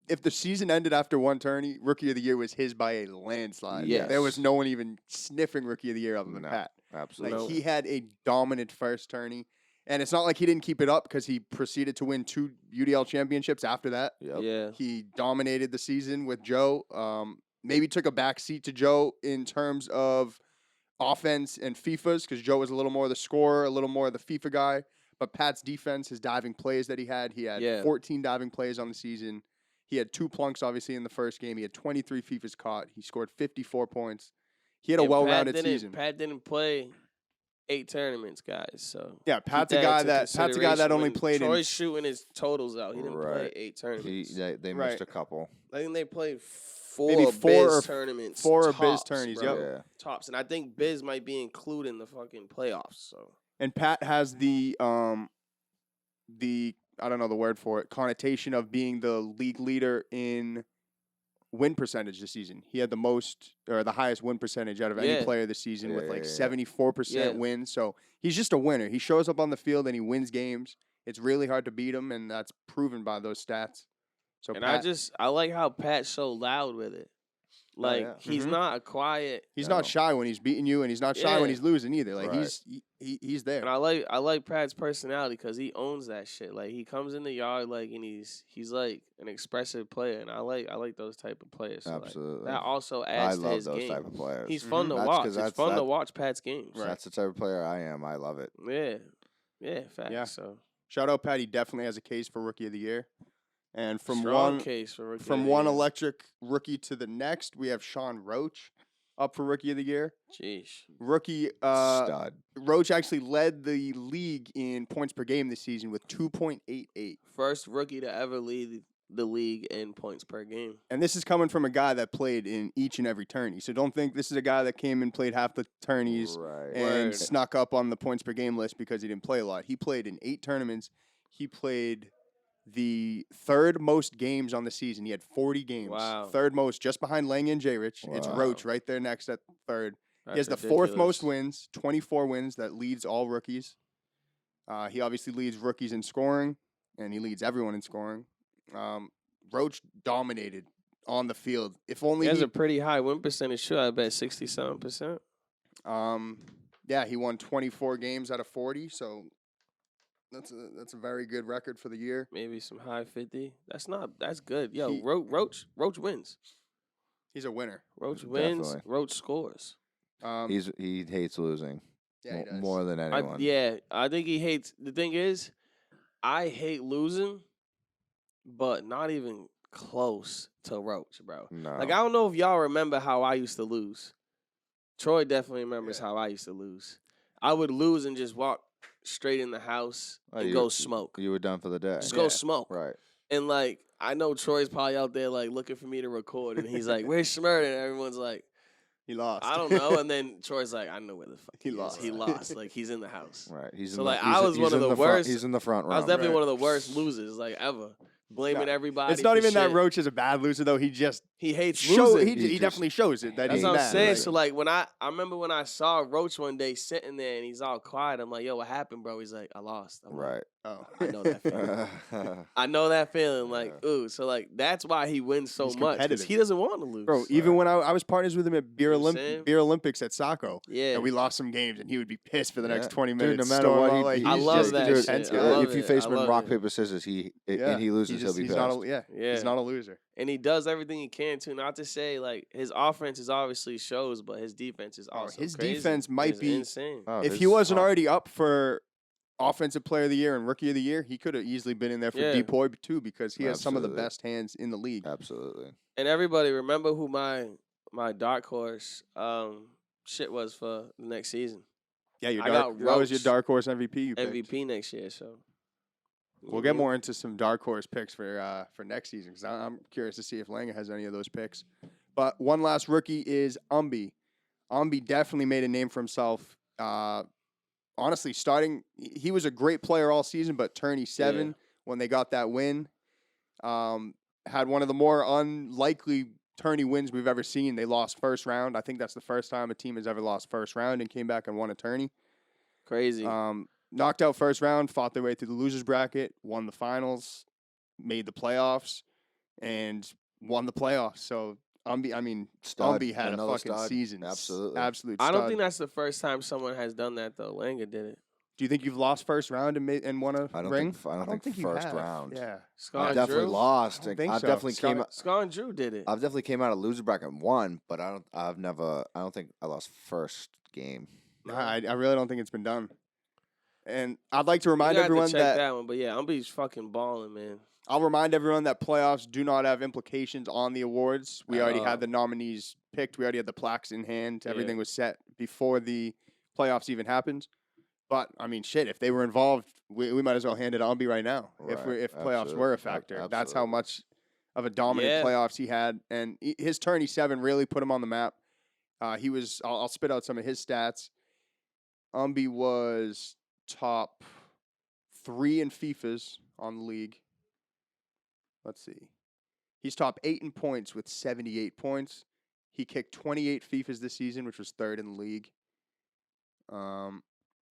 if the season ended after one tourney, Rookie of the Year was his by a landslide. Yes. There was no one even sniffing Rookie of the Year other than Pat. Absolutely. Like, he had a dominant first tourney. And it's not like he didn't keep it up because he proceeded to win 2 UDL championships after that. Yep. Yeah. He dominated the season with Joe. Maybe took a back seat to Joe in terms of offense and FIFAs because Joe was a little more the scorer, a little more the FIFA guy. But Pat's defense, his diving plays that he had 14 diving plays on the season. He had 2 plunks, obviously, in the first game. He had 23 FIFAs caught. He scored 54 points. He had a well-rounded season. Pat didn't play 8 tournaments, guys. So yeah, Pat's a guy that only played in. Troy's shooting his totals out. He didn't play 8 tournaments. They missed a couple. I think they played Maybe 4 Biz tournaments. 4 tops, Biz tourneys. bro. Yep. Yeah. Tops, and I think Biz might be included in the fucking playoffs. So. And Pat has the I don't know the word for it, connotation of being the league leader in win percentage this season. He had the most or the highest win percentage out of any player this season with like 74% wins. So he's just a winner. He shows up on the field and he wins games. It's really hard to beat him, and that's proven by those stats. So and Pat, I like how Pat's so loud with it. Like he's not a quiet. He's not shy when he's beating you, and he's not shy when he's losing either. Like he's there. And I like Pat's personality because he owns that shit. Like he comes in the yard and he's like an expressive player, and I like those type of players. So Absolutely. that also adds to his game. I love those type of players. He's fun to watch. It's fun to watch Pat's games. Right. That's the type of player I am. I love it. Yeah, facts. Yeah. So shout out Pat. He definitely has a case for Rookie of the Year. And from strong case for Rookie from one electric rookie to the next, we have Sean Roach up for Rookie of the Year. Jeez. Rookie Stud. Roach actually led the league in points per game this season with 2.88. First rookie to ever lead the league in points per game. And this is coming from a guy that played in each and every tourney. So don't think this is a guy that came and played half the tourneys and snuck up on the points per game list because he didn't play a lot. He played in 8 tournaments. He played the 3rd most games on the season. He had 40 games. Wow. 3rd most, just behind Lang and J. Rich. It's Roach right there next at 3rd. He has the 4th most wins, 24 wins. That leads all rookies. He obviously leads rookies in scoring, and he leads everyone in scoring. Roach dominated on the field. If only he has a pretty high win percentage too. I bet 67%. Yeah, he won 24 games out of 40, so that's a very good record for the year. Maybe some high 50. That's good. Yo, Roach wins. He's a winner. Roach wins. Definitely. Roach scores. He hates losing. Yeah, he does. More than anyone. I think he hates. The thing is, I hate losing, but not even close to Roach, bro. No. Like I don't know if y'all remember how I used to lose. Troy definitely remembers how I used to lose. I would lose and just walk straight in the house and go smoke. You were done for the day. Just go smoke. Right. And like I know Troy's probably out there like looking for me to record, and he's like, "Where's Shmurda?" And everyone's like, "He lost." I don't know. And then Troy's like, "I know where the fuck he lost. He lost. Like he's in the house." Right. I was one of the worst. He's in the front row. I was definitely one of the worst losers like ever. Blaming everybody. It's not even shit. that Roach is a bad loser though. He hates losing. He definitely shows it. That's what I'm saying. So like when I remember when I saw Roach one day sitting there and he's all quiet. I'm like, "Yo, what happened, bro?" He's like, "I lost." I'm right. Like, oh, I know that feeling. I know that feeling. Like, ooh. So like that's why he wins so much. Because he doesn't want to lose, bro. Even when I was partners with him at Beer Olympics at Saco, and we lost some games, and he would be pissed for the next 20 minutes. Dude, no matter what, I love that. If you face him in rock paper scissors, and he loses, he'll be pissed. He's not a loser. And he does everything he can to. Not to say like his offense is obviously shows, but his defense is also his crazy. defense might be insane. If he wasn't already up for Offensive Player of the Year and Rookie of the Year, he could have easily been in there for Depoy too because he has some of the best hands in the league. Absolutely. And everybody remember who my dark horse shit was for the next season. Yeah, that was your dark horse MVP. MVP next year, so. We'll get more into some dark horse picks for next season because I'm curious to see if Langer has any of those picks. But one last rookie is Umbi. Umbi definitely made a name for himself honestly, he was a great player all season, but tourney 7 when they got that win, had one of the more unlikely tourney wins we've ever seen. They lost first round. I think that's the first time a team has ever lost first round and came back and won a tourney. Crazy. Knocked out first round, fought their way through the losers bracket, won the finals, made the playoffs, and won the playoffs. So Umby had a fucking season. Absolutely. Absolute I stud. don't think that's the first time someone has done that, though. Langa did it. Do you think you've lost first round and won a ring? I don't think you first have. round. Yeah. I've definitely lost. I don't think I've so. definitely Scott and Drew did it. I've definitely came out of loser bracket and won, but I don't think I lost first game. No, I really don't think it's been done. And I'd like to remind You everyone have to check that one, but yeah, Umby's fucking balling, man. I'll remind everyone that playoffs do not have implications on the awards. We already had the nominees picked. We already had the plaques in hand. Everything was set before the playoffs even happened. But, I mean, shit, if they were involved, we might as well hand it to Umby right now if playoffs were a factor. Absolutely. That's how much of a dominant playoffs he had. And his tourney 7 really put him on the map. I'll spit out some of his stats. Umby was top 3 in FIFAs on the league. Let's see. He's top 8 in points with 78 points. He kicked 28 FIFAs this season, which was 3rd in the league.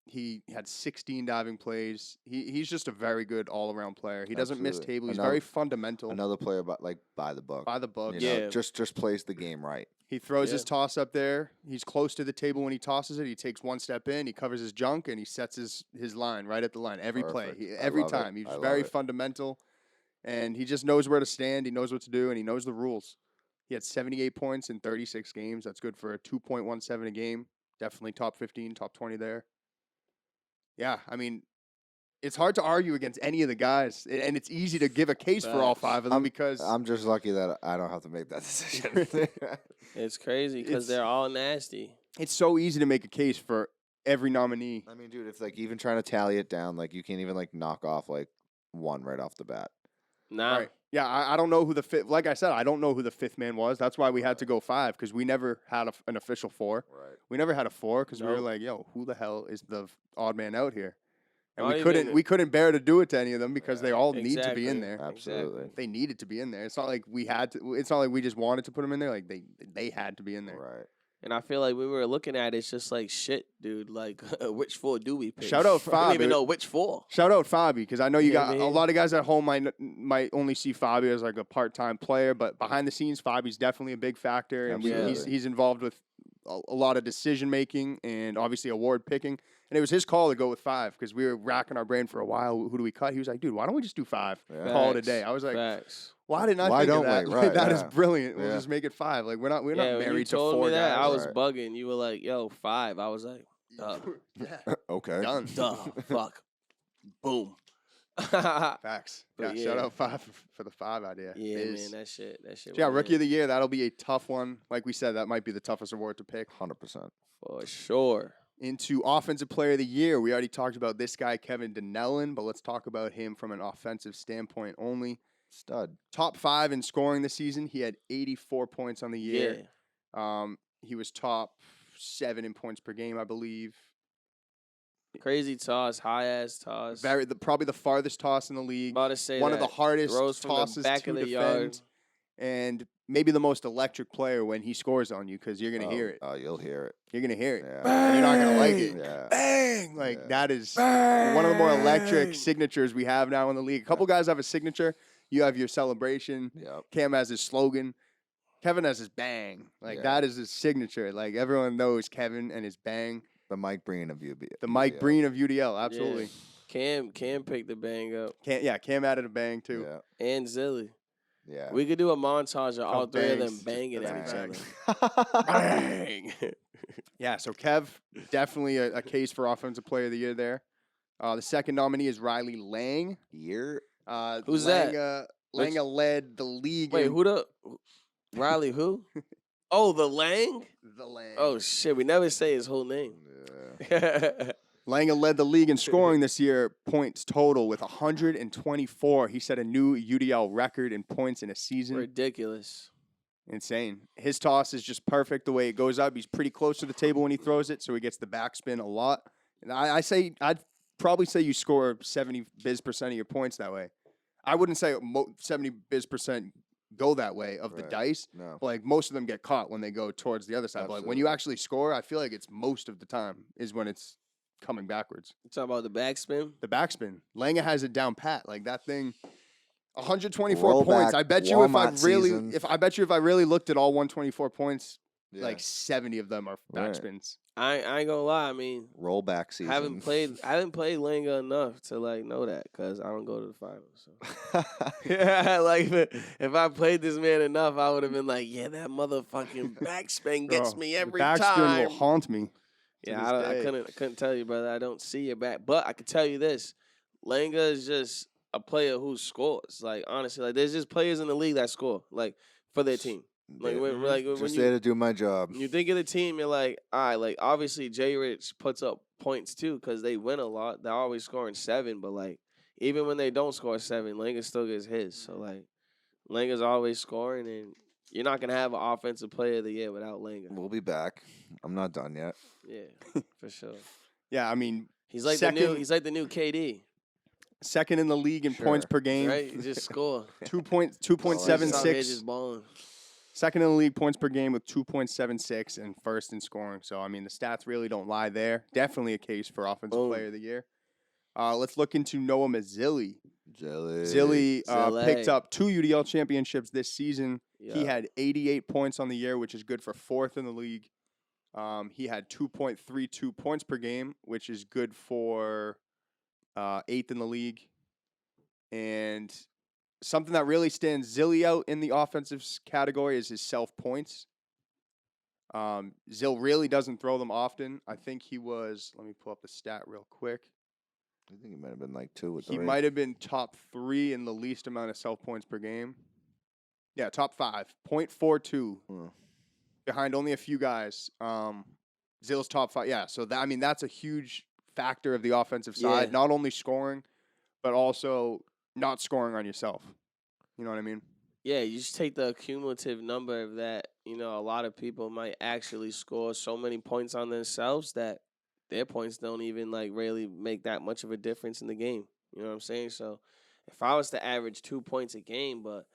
He had 16 diving plays. He's just a very good all-around player. He doesn't miss table. He's very fundamental. Another player by the book. By the book. You know, just plays the game right. He throws his toss up there. He's close to the table when he tosses it. He takes one step in. He covers his junk, and he sets his line right at the line every play. Every time. He's very fundamental, and he just knows where to stand. He knows what to do, and he knows the rules. He had 78 points in 36 games. That's good for a 2.17 a game. Definitely top 15, top 20 there. Yeah, I mean, it's hard to argue against any of the guys, and it's easy to give a case for all 5 of them because I'm just lucky that I don't have to make that decision. It's crazy because they're all nasty. It's so easy to make a case for every nominee. I mean, dude, if even trying to tally it down, you can't even knock off one right off the bat. Nah. Right. Yeah, I don't know who the fifth. Like I said, I don't know who the 5th man was. That's why we had to go 5 because we never had an official 4. Right. We never had a 4 because we were like, "Yo, who the hell is the odd man out here?" And Not we couldn't bear to do it to any of them because they all need to be in there. Absolutely. They needed to be in there. It's not like we had to. It's not like we just wanted to put them in there. Like they had to be in there. Right. And I feel like we were looking at it, it's just like, shit, dude. Which 4 do we pick? Shout out Fabi. I don't even know which 4. Shout out Fabi because I know you got a lot of guys at home might only see Fabi as a part-time player, but behind the scenes, Fabi's definitely a big factor, and he's involved with a lot of decision making and obviously award picking. And it was his call to go with 5 because we were racking our brain for a while. Who do we cut? He was like, "Dude, why don't we just do 5? Call it a day." I was like, "Why didn't I think of that? Right, that is brilliant. We'll just make it 5. We're not married to 4 me that, guys." I was bugging. You were like, "Yo, 5." I was like, Okay. Done. Duh. Fuck. Boom. Facts. Yeah, shout out 5 for the 5 idea. Yeah, man, that shit. Yeah, Rookie of the Year, that'll be a tough one. Like we said, that might be the toughest award to pick. 100%. For sure. Into Offensive Player of the Year, we already talked about this guy, Kevin Dunellen, but let's talk about him from an offensive standpoint only. Stud. Top 5 in scoring this season. He had 84 points on the year. Yeah. He was top 7 in points per game, I believe. Crazy toss, high ass toss. Probably the farthest toss in the league. About to say one of the hardest tosses from the back to of the defend, yard. and maybe the most electric player when he scores on you because you're gonna hear it. Oh, you'll hear it. You're gonna hear it. Yeah. You're not gonna like it. Yeah. Bang! That is one of the more electric signatures we have now in the league. A couple guys have a signature. You have your celebration. Yep. Cam has his slogan. Kevin has his bang. That is his signature. Everyone knows Kevin and his bang. The Mike Breen of UDL. The Mike Breen of UDL, absolutely. Yeah. Cam picked the bang up. Cam added a bang too. Yeah. And Zilly. Yeah. We could do a montage of all 3 of them bangs. banging at each Bang. other. Bang. Yeah, so Kev, definitely a case for Offensive Player of the Year there. The second nominee is Riley Lang. Who's that? Langa led the league. Wait, Riley who? Oh, the Lang? The Lang. Oh, shit. We never say his whole name. Yeah. Langa led the league in scoring this year, points total with 124. He set a new UDL record in points in a season. Ridiculous. Insane. His toss is just perfect the way it goes up. He's pretty close to the table when he throws it, so he gets the backspin a lot. And I'd probably say you score 70% of your points that way. I wouldn't say 70% go that way of the dice. No. But like most of them get caught when they go towards the other side. But like when you actually score, I feel like it's most of the time is when it's coming backwards. You talking about the backspin? The backspin. Langa has it down pat. Like that thing, 124 points. Rollback, I bet you if I really looked at all 124 points, like 70 of them are backspins. I ain't gonna lie. I mean, rollback season. I haven't played Langa enough to like know that because I don't go to the finals. So. Yeah, like if I played this man enough, I would have been like, yeah, that motherfucking backspin gets me every the backspin time. will haunt me. Yeah, I couldn't tell you, brother. I don't see your back, but I can tell you this: Langa is just a player who scores. Like honestly, like there's just players in the league that score like for their team. Like just there to do my job. You think of the team, you're like, all right, like obviously J Rich puts up points too because they win a lot. They're always scoring 7, but like even when they don't score 7, Langa still gets his. So like Langa's always scoring, and you're not gonna have an offensive player of the year without Langa. We'll be back. I'm not done yet. Yeah, for sure. Yeah, I mean, he's like the new KD. Second in the league in points per game. Right, you just score 2.76. Just balling. Second in the league points per game with 2.76 and first in scoring. So, I mean, the stats really don't lie there. Definitely a case for Offensive Player of the Year. Let's look into Noah Mazzilli. Zilli picked up 2 UDL championships this season. Yeah. He had 88 points on the year, which is good for 4th in the league. He had 2.32 points per game, which is good for 8th in the league. And something that really stands Zilli out in the offensive category is his self-points. Zill really doesn't throw them often. I think he was, let me pull up the stat real quick. I think he might have been like 2 with He might have been top 3 in the least amount of self-points per game. Yeah, top 5, 0.42. Behind only a few guys. Zill's top 5. Yeah, so that's a huge factor of the offensive side. Yeah. Not only scoring, but also not scoring on yourself. You know what I mean? Yeah, you just take the cumulative number of that. You know, a lot of people might actually score so many points on themselves that their points don't even, like, really make that much of a difference in the game. You know what I'm saying? So if I was to average 2 points a game, but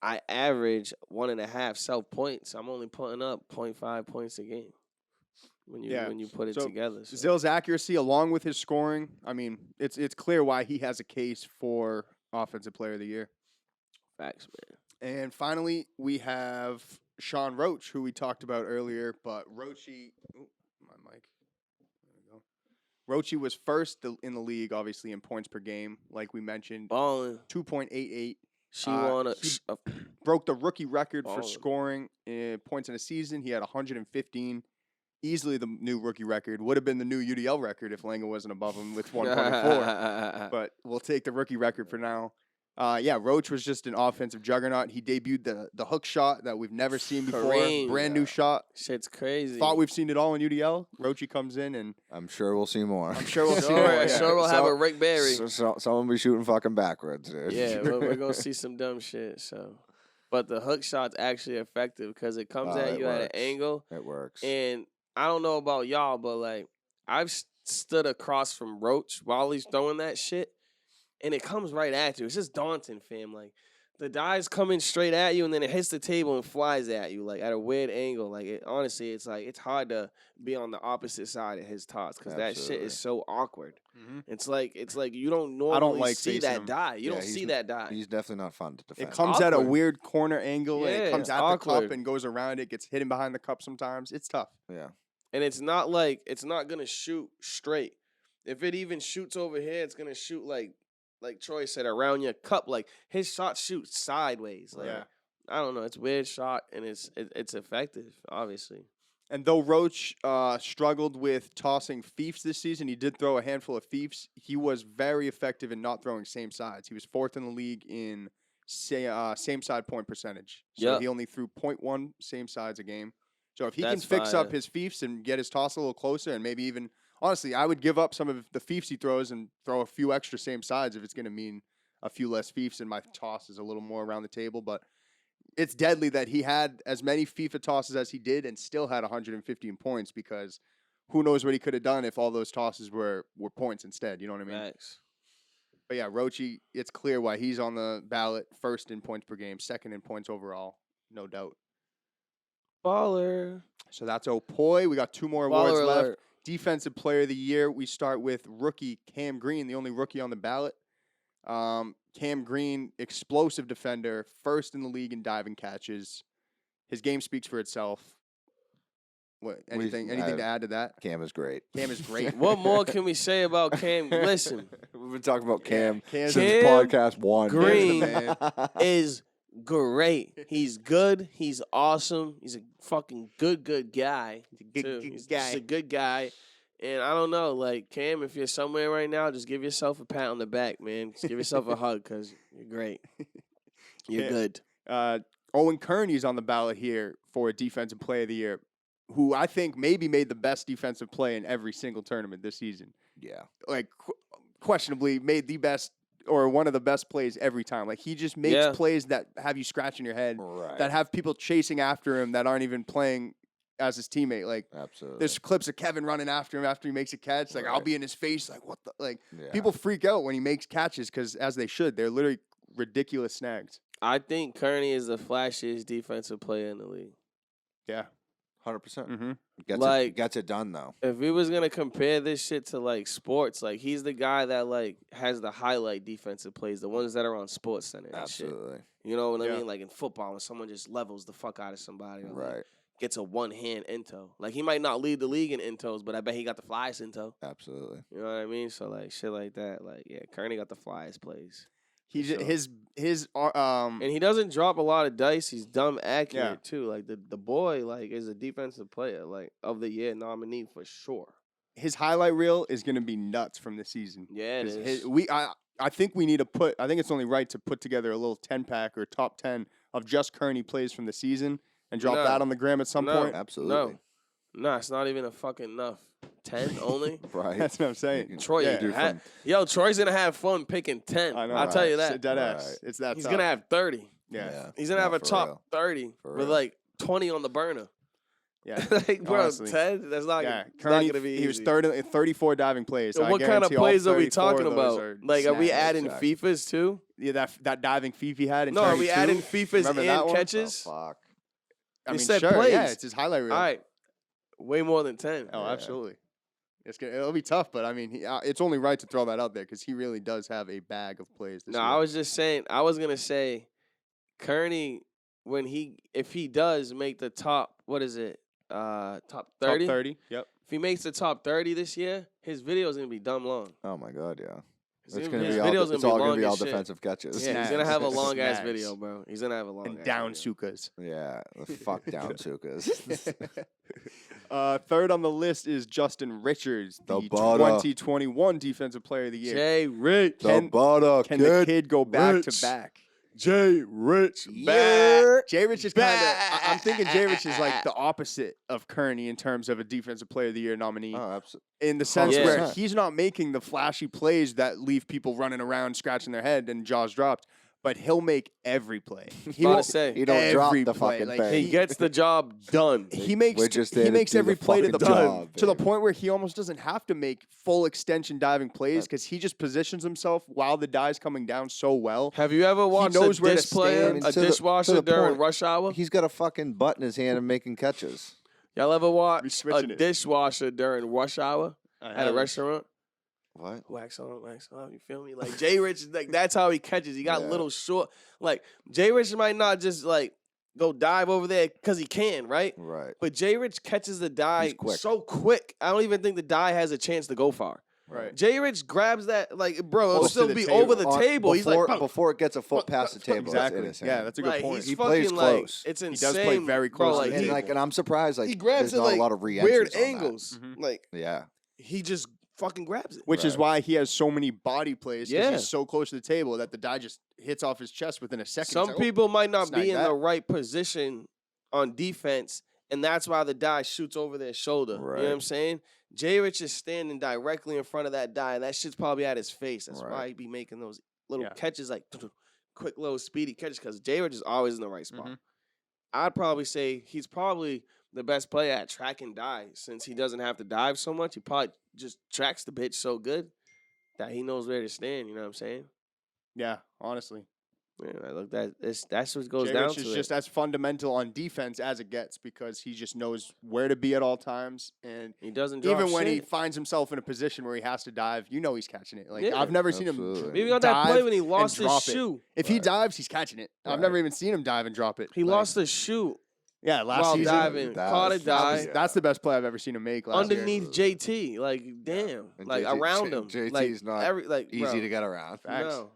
I average 1.5 self-points, I'm only putting up 0.5 points a game when you put it together. So. Zill's accuracy along with his scoring, I mean, it's clear why he has a case for Offensive Player of the Year. Facts, man. And finally, we have Sean Roach, who we talked about earlier, but Roachy, my mic. There we go. Roachy was first in the league, obviously, in points per game, like we mentioned. Balling. 2.88. He broke the rookie record for scoring points in a season. He had 115. Easily the new rookie record. Would have been the new UDL record if Langa wasn't above him with 124. But we'll take the rookie record for now. Roach was just an offensive juggernaut. He debuted the hook shot that we've never seen before. Brand new shot. Shit's crazy. Thought we've seen it all in UDL. Roachy comes in and I'm sure we'll see more. I'm sure we'll see more. I'm sure we'll have a Rick Barry. So someone be shooting fucking backwards, dude. Yeah, we're gonna see some dumb shit. So, but the hook shot's actually effective because it comes at you at an angle. It works. And I don't know about y'all, but like I've stood across from Roach while he's throwing that shit. And it comes right at you. It's just daunting, fam. Like, the die's coming straight at you, and then it hits the table and flies at you, like, at a weird angle. Like, honestly, it's hard to be on the opposite side of his toss because that shit is so awkward. Mm-hmm. It's like you don't normally see that die. You don't see that die. He's definitely not fun to defend. It comes at a weird corner angle, and it comes at the cup and goes around it, gets hidden behind the cup sometimes. It's tough. Yeah. And it's not going to shoot straight. If it even shoots over here, it's going to shoot, like Troy said, around your cup. Like, his shot shoots sideways. Like, I don't know. It's a weird shot, and it's effective, obviously. And though Roach struggled with tossing fiefs this season, he did throw a handful of fiefs. He was very effective in not throwing same sides. He was 4th in the league in same side point percentage. So he only threw 0.1 same sides a game. So if he can fix up his fiefs and get his toss a little closer and maybe even... Honestly, I would give up some of the fiefs he throws and throw a few extra same sides if it's going to mean a few less fiefs and my toss is a little more around the table. But it's deadly that he had as many FIFA tosses as he did and still had 115 points because who knows what he could have done if all those tosses were points instead. You know what I mean? Max. But yeah, Roach, it's clear why he's on the ballot. First in points per game, second in points overall, no doubt. Baller. So that's Opoy. We got 2 more awards Baller left. alert. Defensive Player of the Year. We start with rookie Cam Green, the only rookie on the ballot. Cam Green, explosive defender, first in the league in diving catches. His game speaks for itself. What? Anything to add to that? Cam is great. Cam is great. What more can we say about Cam? Listen, We've been talking about Cam Cam's since podcast 1. Green man. is great. He's good. He's awesome. He's a fucking good guy. He's just a good guy. And I don't know, like, Cam, if you're somewhere right now, just give yourself a pat on the back, man. Just give yourself a hug because you're great. You're good. Owen Kearney's on the ballot here for Defensive Player of the Year, who I think maybe made the best defensive play in every single tournament this season. Yeah. Like, questionably made the best or one of the best plays every time. Like, he just makes plays that have you scratching your head, that have people chasing after him that aren't even playing as his teammate. Like, absolutely. There's clips of Kevin running after him after he makes a catch. Like, I'll be in his face. Like, what the? Like, Yeah. people freak out when he makes catches because, as they should, they're literally ridiculous snags. I think Kearney is the flashiest defensive player in the league. Yeah. 100%. Mm-hmm. Gets it done, though. If we was going to compare this shit to, like, sports, like, he's the guy that, like, has the highlight defensive plays, the ones that are on Sports Center and Absolutely. shit. You know what I mean? Like, in football, when someone just levels the fuck out of somebody. Or, like, gets a one-hand into. Like, he might not lead the league in intos, but I bet he got the flyest into. Absolutely. You know what I mean? So, like, shit like that. Like, yeah, Kearney got the flyest plays. He's sure. his And he doesn't drop a lot of dice. He's dumb accurate too. Like the boy, like, is a defensive player, like, of the year nominee for sure. his highlight reel is going to be nuts from this season. Yeah, it is. I think we need to put. I think it's only right to put together a little 10-pack or top 10 of just Kearney plays from the season and drop that on the gram at some point. Absolutely. No, it's not even a fucking enough. 10 only? Right. That's what I'm saying. Troy, Troy's going to have fun picking 10. I know, I'll tell you that. Dead ass. It's that He's tough. going to have 30. Yeah. He's going to have a top real. 30 For with, real. like, 20 on the burner. Yeah. Like, bro, honestly. 10? That's not Kearney, going to be easy. he was 34 diving plays. So I what kind of guarantee all plays are we 34 talking of those about? Like, are we snags. adding FIFAs too? Yeah, that diving Fifi had in No, are we 32? adding FIFAs Remember that and one? catches? Oh, fuck. I You mean, said sure, plays. yeah, it's his highlight reel. All right. Way more than 10. Oh, Yeah. absolutely. It'll be tough, but I mean, it's only right to throw that out there because he really does have a bag of plays. This No, year. I was just saying, I was going to say, Kearney, if he does make the top, what is it? Top 30? Top 30, yep. If he makes the top 30 this year, his video is going to be dumb long. Oh, my God, yeah. His It's going to his be all, video's it's gonna all be going to be long all as shit. defensive catches. Yeah, he's going to have a Snags. long-ass Snags. video, bro. He's going to have a long And down video. Sukas. Yeah, the fuck down Sukas. Third on the list is Justin Richards, the The butter. 2021 Defensive Player of the Year. Jay Rich. Can the kid go back to back? Jay Rich. Yeah. Jay Rich is kind of. I'm thinking Jay Rich is like the opposite of Kearney in terms of a Defensive Player of the Year nominee. Oh, absolutely. In the sense Yeah. where he's not making the flashy plays that leave people running around, scratching their head, and jaws dropped. But he'll make every play. He About to won't say. You don't drop every the play. fucking Like, thing. He gets the job done. He We're makes just there he to makes do every the play to the fucking point job, to the baby. point where he almost doesn't have to make full extension diving plays because he just positions himself while the die's coming down so well. Have you ever watched knows a where to dish player, stand. a To the dishwasher during point. rush hour? He's got a fucking butt in his hand and making catches. Y'all ever We watch a switching it. dishwasher during rush hour at a restaurant? What? Wax on, you feel me? Like, Jay Rich, like, that's how he catches. He got Yeah. little short. Like, Jay Rich might not just, like, go dive over there because he can, right? Right. But Jay Rich catches the die He's quick. so quick, I don't even think the die has a chance to go far. Right. Jay Rich grabs that, like, bro, it'll Close to still the be table. over the table. He's like, before it gets a foot past the table. Exactly. It's in his Yeah, hand. that's a good like, point. he's He fucking, plays like, close. it's He insane. does play very bro, close like, to and the he, like, and I'm surprised. Like, he grabs there's it, not like, a lot of re-entries weird on that. angles. Mhm. Like, Yeah. he just fucking grabs it. Which is Right. why he has so many body plays because Yeah. he's so close to the table that the die just hits off his chest within a second. Some It's like, people might not snag be in that. the right position on defense, and that's why the die shoots over their shoulder. You know what I'm Right. saying? Jay Rich is standing directly in front of that die, and that shit's probably at his face. That's Right. why he be making those little Yeah. catches, like quick, little, speedy catches, because Jay Rich is always in the right spot. Mhm. I'd probably say he's probably the best player at track and dive. Since he doesn't have to dive so much, he probably just tracks the bitch so good that he knows where to stand. You know what I'm saying? Yeah, honestly. Yeah, look, that's what goes Jay down Rich to is it. just as fundamental on defense as it gets because he just knows where to be at all times. And He doesn't drop even when he shit. finds himself in a position where he has to dive, he's catching it. Like Yeah, I've never seen absolutely. Maybe him on that play dive when he lost and his drop it. shoe. If he dives, he's catching it. I've Right. never even seen him dive and drop it. He Like, lost his shoe Yeah, last while season. diving. Caught a dive. That's the best play I've ever seen him make last year. underneath JT. Like, damn. And Like, JT around him. JT's like, not easy bro, to get around. Facts. No.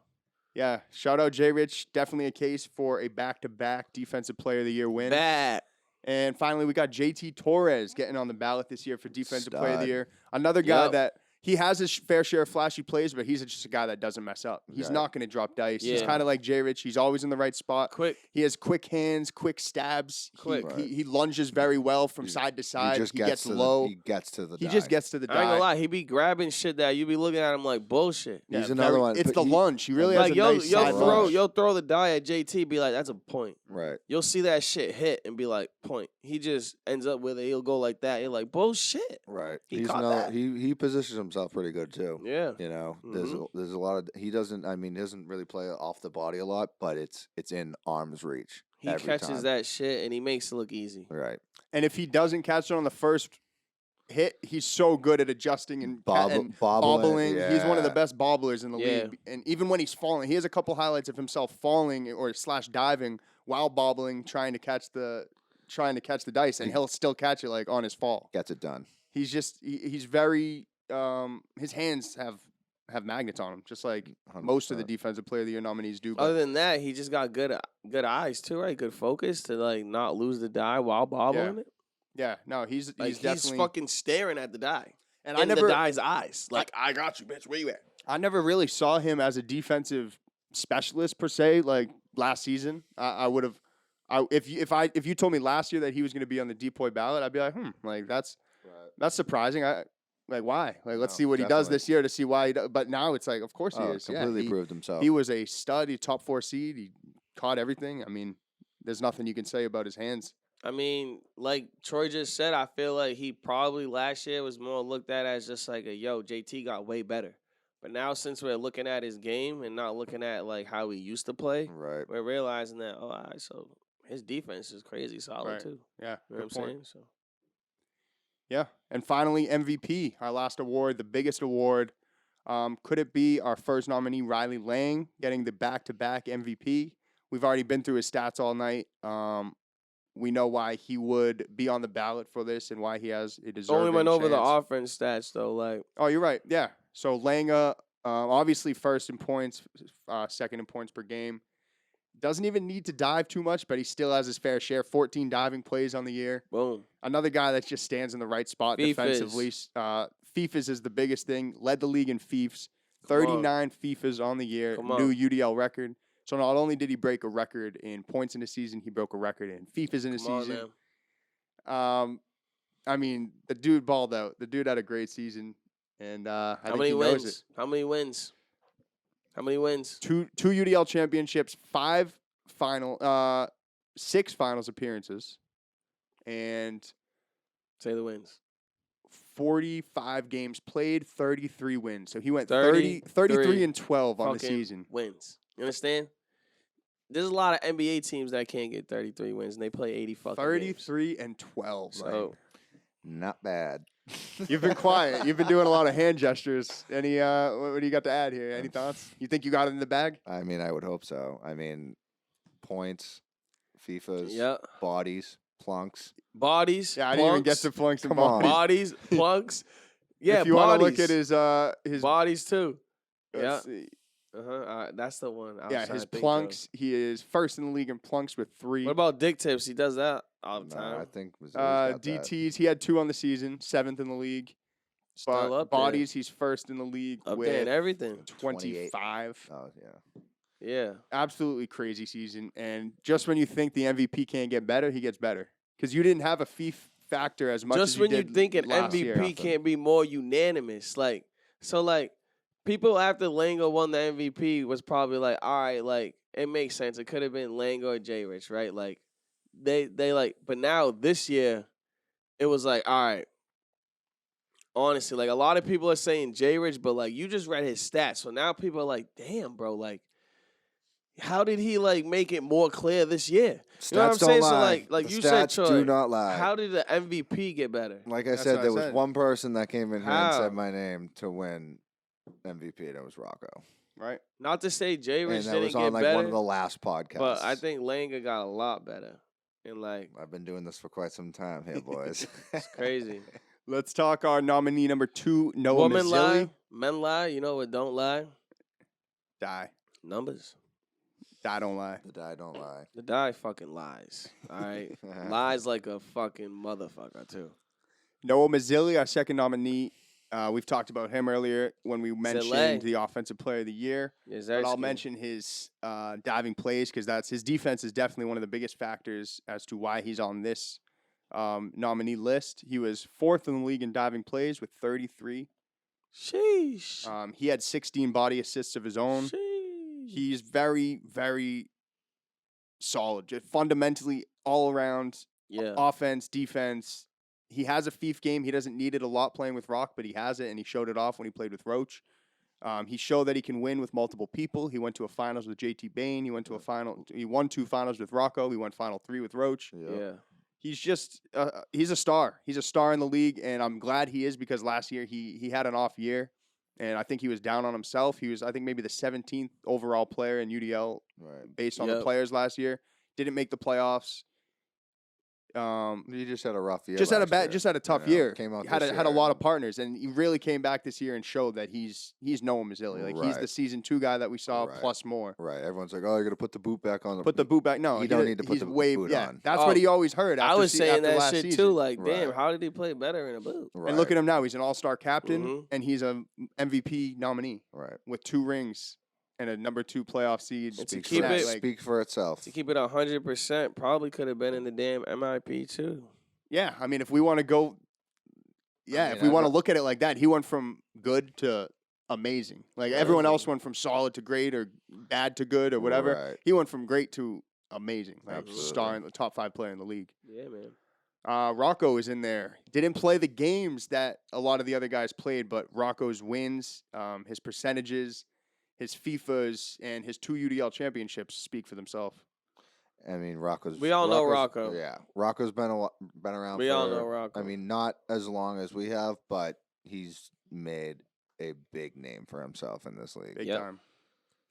Yeah, shout out Jay Rich. Definitely a case for a back-to-back Defensive Player of the Year win. Bad. And finally, we got JT Torres getting on the ballot this year for Defensive Player of the Stud. Year. Another guy Yup. that he has his fair share of flashy plays, but he's just a guy that doesn't mess up. He's Right. not going to drop dice. He's Yeah. kind of like Jay Rich. He's always in the right spot. Quick. He has quick hands, quick stabs. Quick. He lunges very well from He- side to side. He gets to low. he gets to the He dive. just gets to the I ain't gonna dive. lie. He be grabbing shit that you be looking at him like bullshit. Yeah, He's another one, It's but the he- lunge. He really has Like, a yo, nice side lunge. yo throw the die at JT, be like, that's a point. Right. You'll see that shit hit and be like, point. He just ends up with it. He'll go like that. You're like, bullshit. Right. He He's caught no that. he positions himself pretty good too. Yeah. You know, Mhm. there's a lot of he doesn't really play off the body a lot, but it's in arm's reach. He every catches time. that shit and he makes it look easy. Right. And if he doesn't catch it on the first hit, he's so good at adjusting and bobbling. He's one of the yeah. best bobblers in the Yeah. league. And even when he's falling, he has a couple highlights of himself falling or / diving while bobbling, trying to catch the dice, and he'll still catch it like on his fall. Gets it done. He's just he's very his hands have magnets on him, just like most of the 100%. Defensive Player of the Year nominees do. Other But than that, he just got good eyes too, right? Good focus to like not lose the die while bobbling it. yeah, no, he's Like he's definitely fucking staring at the die. and in the die's eyes. Like, I got you, bitch. Where you at? I never really saw him as a defensive specialist per se. Like last season, I would have. If you told me last year that he was going to be on the DPOY ballot, I'd be like, like that's surprising. Why? Like, let's No, see what he does definitely. this year to see why. But now it's like, of course he is. Completely Yeah, proved himself. he was a stud. He top 4 seed. He caught everything. I mean, there's nothing you can say about his hands. I mean, like Troy just said, I feel like he probably last year was more looked at as just like JT got way better. But now since we're looking at his game and not looking at like how he used to play, Right. we're realizing that, all right, so his defense is crazy solid Right. too. Yeah, You know what I'm good point. saying? So Yeah, and finally MVP, our last award, the biggest award. Could it be our first nominee, Riley Lang, getting the back-to-back MVP? We've already been through his stats all night. We know why he would be on the ballot for this and why he has a deserving only went over the chance. offense stats though. Like, Oh, you're right. Yeah. So Langa, obviously first in points, second in points per game. Doesn't even need to dive too much, but he still has his fair share. 14 diving plays on the year. boom. Another guy that just stands in the right spot Fifas. defensively. FIFAs is the biggest thing. Led the league in FIFs. Come on. 39 FIFAs on the year. Come New on. UDL record. So not only did he break a record in points in the season, he broke a record in FIFAs in the Come on season. now. I mean, the dude balled out. The dude had a great season, and I How think many he knows it. wins? How many wins? How many wins? Two UDL championships, 6 finals appearances, and Say the wins. 45 games played, 33 wins. So he went 33 33 and 12 on the fucking season. Wins. You understand? There's a lot of NBA teams that can't get 33 wins, and they play 80 fucking games. 33 and 12. So, Not bad. You've been quiet. You've been doing a lot of hand gestures. Any what do you got to add here? Any thoughts? You think you got it in the bag? I mean, I would hope so. I mean, points, FIFAs, yeah. bodies, plunks. Bodies. Yeah, I didn't even get plunks, to flunks and Come on. bodies. Bodies, plunks. Yeah, if you want to look bodies. at his Bodies, too. let's Yeah. see. That's the one. I was Yeah, trying his to think of. plunks. He is first in the league in plunks with 3. What about dick tips? He does that all the No, I time. think Missouri's got that. DTs, he had 2 on the season, 7th in the league. Still But up there. bodies, he's first in the league Up with there and everything. 25. Oh yeah. Yeah. Absolutely crazy season. And just when you think the MVP can't get better, he gets better. Because you didn't have a FIFA factor as much Just as when you did think an last MVP year. can't be more unanimous. Like, so like people after Lango won the MVP was probably like, all right, like it makes sense. It could have been Lango or J Rich, right? Like they like, but now this year it was like, all right. Honestly, like a lot of people are saying J Rich, but like you just read his stats. So now people are like, damn, bro, like how did he like make it more clear this year? Stats You know what I'm don't saying? lie. So like The you said, stats Troy, do not lie. how did the MVP get better? Like I That's said, what I there was said. one person that came in here and How? said my name to win MVP, and it was Rocco. Right? Not to say J Rich And that didn't was get on like better, one of the last podcasts. but I think Langa got a lot better. And like I've been doing this for quite some time here, boys. it's crazy. Let's talk our nominee number 2, Noah Women Mazzilli. lie, men lie. You know what? Don't lie. Die. Numbers. Die don't lie. The die don't lie. The die fucking lies. All right, lies like a fucking motherfucker too. Noah Mazzilli, our second nominee. We've talked about him earlier when we mentioned Zilay. the Offensive Player of the Year. Yes, But I'll mention his diving plays because his defense is definitely one of the biggest factors as to why he's on this nominee list. He was 4th in the league in diving plays with 33. Sheesh. He had 16 body assists of his own. Sheesh. He's very, very solid. Just fundamentally all around Yeah. offense, defense. He has a FIFA game. He doesn't need it a lot playing with Rock, but he has it, and he showed it off when he played with Roach. He showed that he can win with multiple people. He went to a finals with JT Bain. He went to a final. He won 2 finals with Rocco. He won final 3 with Roach. Yeah. He's just he's a star. He's a star in the league, and I'm glad he is because last year he had an off year, and I think he was down on himself. He was, I think, maybe the 17th overall player in UDL based on the Yep. players last year. Didn't make the playoffs. He just had a rough year. Just had a last year, just had a tough you know, year. Came out had this a year. lot of partners, and he really came back this year and showed that he's Noah Mazzilli. Like he's the Right. season 2 guy that we saw Right. plus more. Right. Everyone's like, "Oh, you're gonna put the boot back on." Put the boot back. No, You he don't did- need to put he's the way, boot yeah, on. that's Oh, what he always heard. I After was saying after that last shit season. too. Like, damn, Right. how did he play better in a boot? Right. And look at him now. He's an all-star captain, Mhm. and he's a MVP nominee Right. with 2 rings and a number 2 playoff seed. And to Speaks keep for, it- speak for itself. To keep it 100%, probably could have been in the damn MIP too. Yeah, I mean, if we want to go, yeah, mean, if we I want to don't- look at it like that, he went from good to amazing. Like everyone else went from solid to great or bad to good or whatever. Right. He went from great to amazing. Like Absolutely. star in the top 5 player in the league. Yeah, man. Rocco is in there. Didn't play the games that a lot of the other guys played, but Rocco's wins, his percentages, his FIFAs, and his 2 UDL championships speak for themselves. I mean, Rocco's. We all know Rocco. Yeah, Rocco's been around. We for, all know Rocco. I mean, not as long as we have, but he's made a big name for himself in this league. Big Yep. time.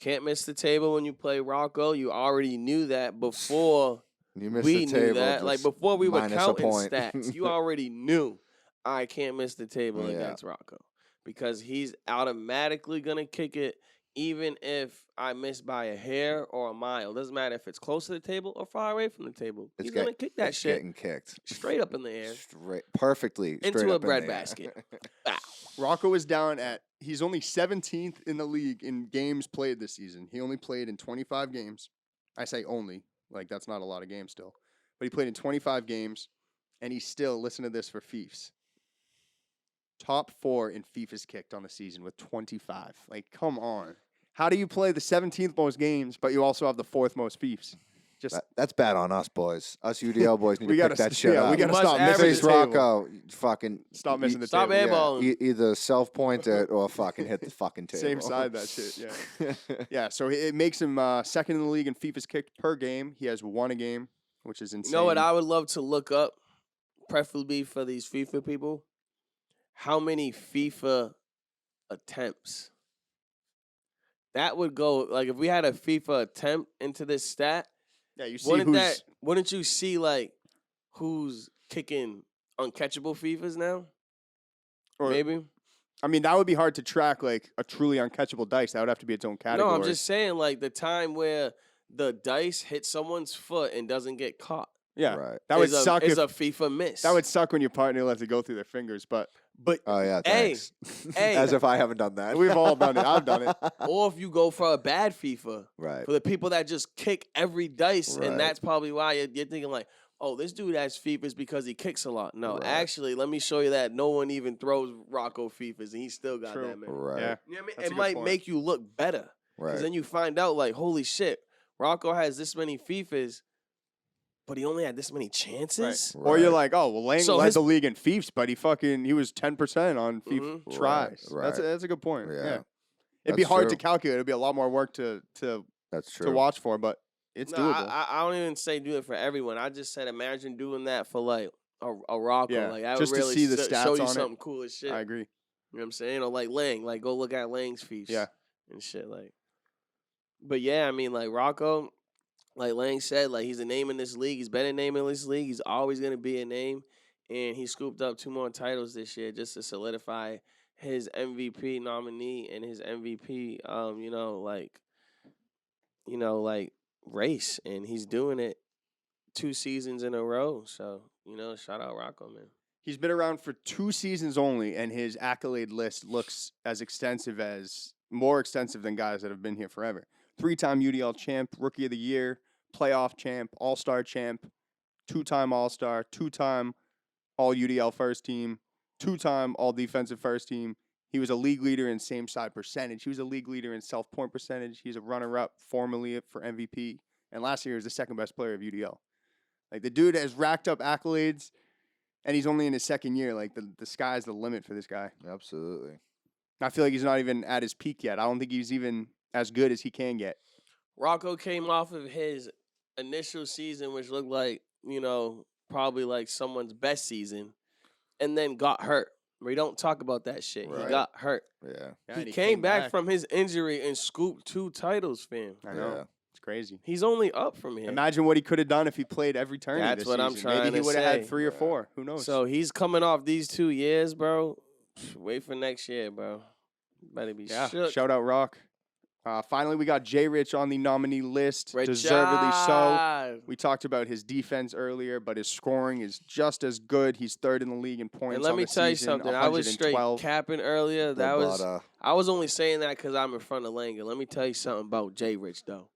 Can't miss the table when you play Rocco. You already knew that before You missed we the table. knew that. Like just before we were minus a counting point. stats, you already knew I can't miss the table Yeah. against Rocco because he's automatically gonna kick it, even if I miss by a hair or a mile. Doesn't matter if it's close to the table or far away from the table. He's gonna kick that it's shit getting kicked straight up in the air perfectly into straight a up in bread the air. basket. Bow. Rocco is down at, he's only 17th in the league in games played this season. He only played in 25 games. I say only, like that's not a lot of games still. But he played in 25 games, and he's still, listen to this for FIFs, top 4 in FIFAs kicked on the season with 25. Like, come on. How do you play the 17th most games, but you also have the 4th most FIFs? Just That's bad on us, boys. Us UDL boys need We to gotta pick that s- shit yeah, up. we gotta You must stop average missing Face the table. Rocco, fucking Stop missing the Stop table. airballing. either self-point it or fucking hit the fucking table. Same side that shit, yeah. Yeah, so it makes him second in the league in FIFAs kicked per game. He has 1 a game, which is insane. You know what I would love to look up, preferably for these FIFA people? How many FIFA attempts? That would go, like, if we had a FIFA attempt into this stat, Yeah, you see who's wouldn't you see, like, who's kicking uncatchable FIFAs now? or, Maybe? I mean, that would be hard to track, like a truly uncatchable dice. That would have to be its own category. No, I'm just saying, like, the time where the dice hits someone's foot and doesn't get caught. yeah. Right. That would is suck is if a FIFA miss. that would suck when your partner lets it go through their fingers. But Oh yeah, Hey, thanks. hey. As if I haven't done that. we've all done it. I've done it. Or if you go for a bad FIFA, Right. for the people that just kick every dice, Right. and that's probably why you're thinking like, oh, this dude has FIFAs because he kicks a lot. No, Right. actually, let me show you that no one even throws Rocco FIFAs, and he still got True. that, man. Right. Yeah. You know what I mean? That's a It good might point. make you look better, because Right. then you find out like, holy shit, Rocco has this many FIFAs. but he only had this many chances. Right. Or you're like, oh, well, Lang So led the league in FIFs, but he was 10% on FIFA Mhm. tries. Right. That's a good point. Yeah. It'd be That's hard true. to calculate. It'd be a lot more work to That's true. to watch for, but it's No, doable. I don't even say do it for everyone. I just said imagine doing that for like a Rocco. Yeah, Like that just would to really see the show stats you on it. something cool as shit. I agree. You know what I'm saying? Or like Lang, like go look at Lang's feast. Yeah. And shit like. But yeah, I mean like Rocco, like Lang said, like he's a name in this league. He's been a name in this league. He's always gonna be a name. And he scooped up 2 more titles this year just to solidify his MVP nominee and his MVP race. And he's doing it 2 seasons in a row. So, shout out Rocco, man. He's been around for 2 seasons only, and his accolade list looks more extensive than guys that have been here forever. 3-time UDL champ, Rookie of the Year, playoff champ, All-Star champ, 2-time All-Star, 2-time All-UDL first team, 2-time All-Defensive first team. He was a league leader in same-side percentage. He was a league leader in self-point percentage. He's a runner-up formerly for MVP. And last year he was the second-best player of UDL. Like, the dude has racked up accolades, and he's only in his second year. Like, the sky's the limit for this guy. Absolutely. I feel like he's not even at his peak yet. I don't think he's even as good as he can get. Rocco came off of his initial season, which looked like, probably like someone's best season, and then got hurt. We don't talk about that shit. Right. He got hurt. Yeah. He came back from his injury and scooped 2 titles, fam. I know. Yeah. It's crazy. He's only up from here. Imagine what he could have done if he played every turn. That's this what I'm season. trying Maybe he to would have had say. 3 or 4. Who knows? So he's coming off these 2 years, bro. Wait for next year, bro. Better be shook. Shout out Rock. Finally, we got J. Rich on the nominee list. Great Deservedly so. job. We talked about his defense earlier, but his scoring is just as good. He's 3rd in the league in points. And let on me the tell you season, something. I was straight 112. capping earlier. I was only saying that because I'm in front of Langa. Let me tell you something about J. Rich, though.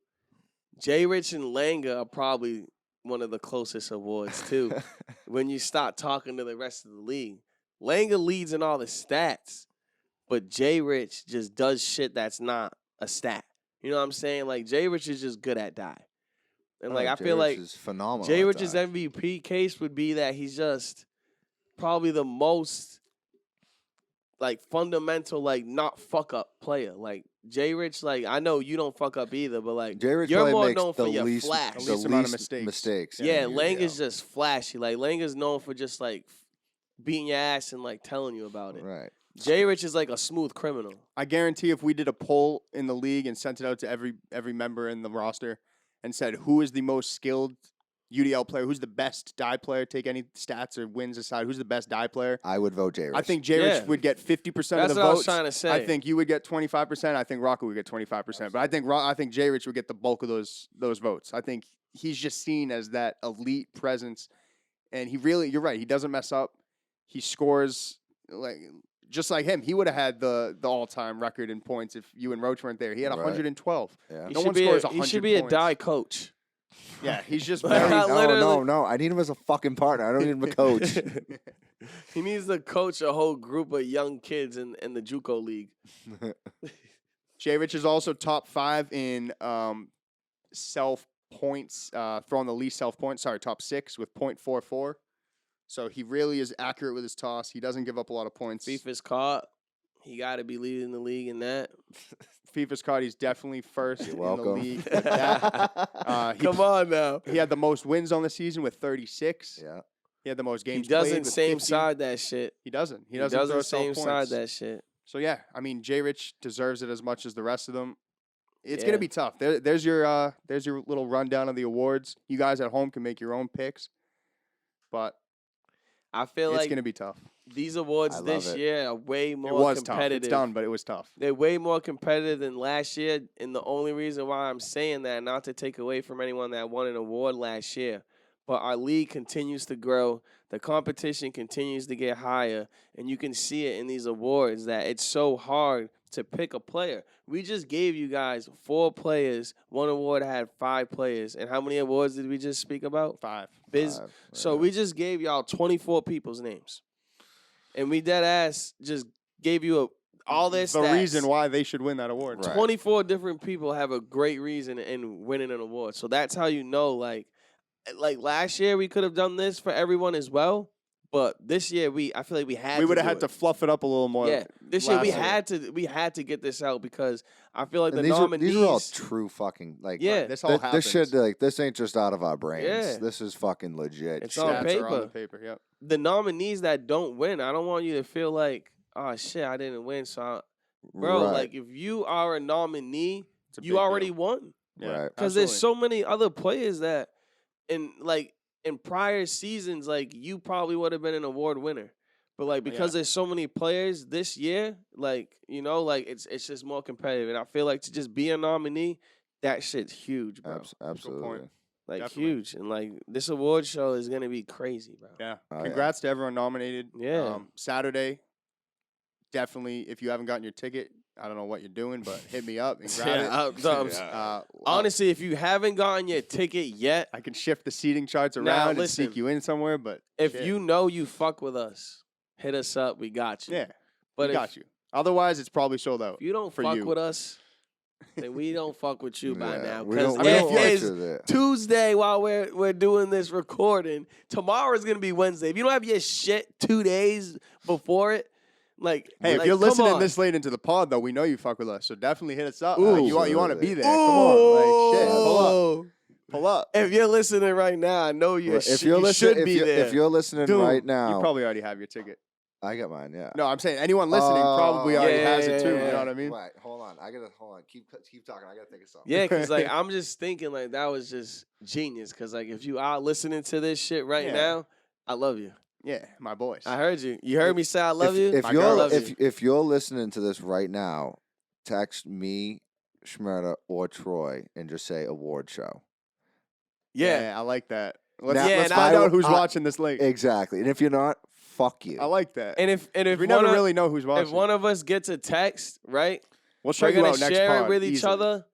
J. Rich and Langa are probably one of the closest awards, too, when you start talking to the rest of the league. Langa leads in all the stats, but J. Rich just does shit that's not a stat. You know what I'm saying? Like, J. Rich is just good at die. And, I feel like is phenomenal. J. Rich's MVP case would be that he's just probably the most, fundamental, not fuck-up player. Like, J. Rich, I know you don't fuck up either, but, J. Rich you're more makes known for the your least, flash. the least amount of least mistakes. Yeah, in Lang UDL. is just flashy. Like, Lang is known for just, beating your ass and, telling you about it. Right. J. Rich is like a smooth criminal. I guarantee if we did a poll in the league and sent it out to every member in the roster and said who is the most skilled UDL player, who's the best die player, take any stats or wins aside, who's the best die player, I would vote J. Rich. I think J. Rich Yeah. would get 50% of That's the what votes. I was trying to say. I think you would get 25%. I think Rocco would get 25%. But I think J. Rich would get the bulk of those votes. I think he's just seen as that elite presence, and you're right, he doesn't mess up. He scores just like him. He would have had the all-time record in points if you and Roach weren't there. He had 112. Yeah. No one scores 100 He should be a points. die coach. Yeah, he's just Like, very. I literally- No. I need him as a fucking partner. I don't need him a coach. He needs to coach a whole group of young kids in the JUCO league. J. Rich is also top 5 in self points, throwing the least self points. Sorry, top 6 with .44. So he really is accurate with his toss. He doesn't give up a lot of points. FIFA's caught. He got to be leading the league in that. FIFA's card, he's definitely first You're in welcome. the league. With that. Come on now. He had the most wins on the season with 36. Yeah. He had the most He games played doesn't with same 50. side that shit. He doesn't. He He doesn't throw same self side points. that shit. So yeah, I mean, J. Rich deserves it as much as the rest of them. It's Yeah. gonna be tough. There's your little rundown of the awards. You guys at home can make your own picks, but I feel it's like gonna be tough. these awards I this love it. year are way more It was tough. competitive. It's done, but it was tough. They're way more competitive than last year, and the only reason why I'm saying that, not to take away from anyone that won an award last year, but our league continues to grow. The competition continues to get higher, and you can see it in these awards that it's so hard to pick a player. We just gave you guys 4 players. One award had 5 players. And how many awards did we just speak about? 5. Five, So right. we just gave y'all 24 people's names. And we dead ass just gave you all their The stats. reason why they should win that award. Right. 24 different people have a great reason in winning an award. So that's how you know, like last year we could have done this for everyone as well, but this year I feel like we had. We would have do had it. to fluff it up a little more. Yeah, this year we last year. had to get this out because I feel like And the these nominees. are all true fucking like. Yeah. This all happens. This shit like this ain't just out of our brains. Yeah. This is fucking legit. It's shit. on Stats paper. are on the paper. Yep. The nominees that don't win, I don't want you to feel like, oh shit, I didn't win. So, bro, Right. like if you are a nominee, It's a you big already deal. won. Yeah, Right. Because there's absolutely. so many other players that, in prior seasons, like you probably would have been an award winner, but like because there's so many players this year, like like it's just more competitive, and I feel like to just be a nominee, that shit's huge, bro. Absolutely. Like Definitely. huge, and like this award show is gonna be crazy, bro. Yeah. Oh, yeah. Congrats to everyone nominated. Yeah. Saturday. Definitely, if you haven't gotten your ticket, I don't know what you're doing, but hit me up and grab it. Honestly, if you haven't gotten your ticket yet, I can shift the seating charts Now, around and listen, sneak you in somewhere. But if shit. you know you fuck with us, hit us up. We got you. yeah, but we got you. Otherwise, it's probably sold out. if you don't for fuck you. with us, then we don't fuck with you by Yeah, now. we Because don't- we it don't like is you there. Tuesday while we're doing this recording. Tomorrow is gonna be Wednesday. If you don't have your shit 2 days before it, like Hey, like, if you're come listening on. this late into the pod, though, we know you fuck with us, so definitely hit us up. Ooh. You want to be there? Come Ooh. on, like shit, pull up. If you're listening right now, I know you. If you're you listening, should be there. if you're listening Dude, right now, you probably already have your ticket. I got mine. Yeah. No, I'm saying anyone listening probably already Yeah, has it too. yeah, You know what I mean? Right. Hold on. Hold on. Keep talking. I gotta think of something. Yeah, because like I'm just thinking like that was just genius. Because like if you are listening to this shit right Yeah. now, I love you. Yeah, my boys. I heard you. You heard me say I love you. If My you're girl loves if you. if you're listening to this right now, text me, Shmurda, or Troy, and just say award show. Yeah. I like that. Let's, Now- let's Yeah, find and I- out who's I- watching this late. Exactly. And if you're not, fuck you. I like that. And if we one never of, really know who's watching. if one of us gets a text, right, we'll show we're you gonna out next share pod it with each easily. other.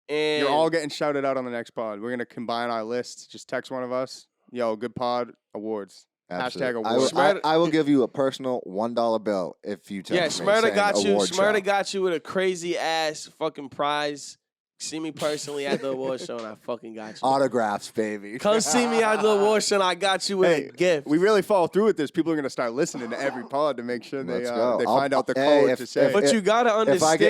And You're all getting shouted out on the next pod. We're gonna combine our lists. Just text one of us. Yo, good pod awards. Absolutely. Hashtag I will, award. I will give you a personal $1 bill if you text me Shmurda saying got you. award Shmurda show. got you with a crazy ass fucking prize. See me personally at the award show, and I fucking got you. Autographs, baby. Come see me at the award show, and I got you with Hey, a gift. we really follow through with this. People are gonna start listening to every pod to make sure they Let's go. they I'll- find out the hey, code if- to say. but you gotta understand.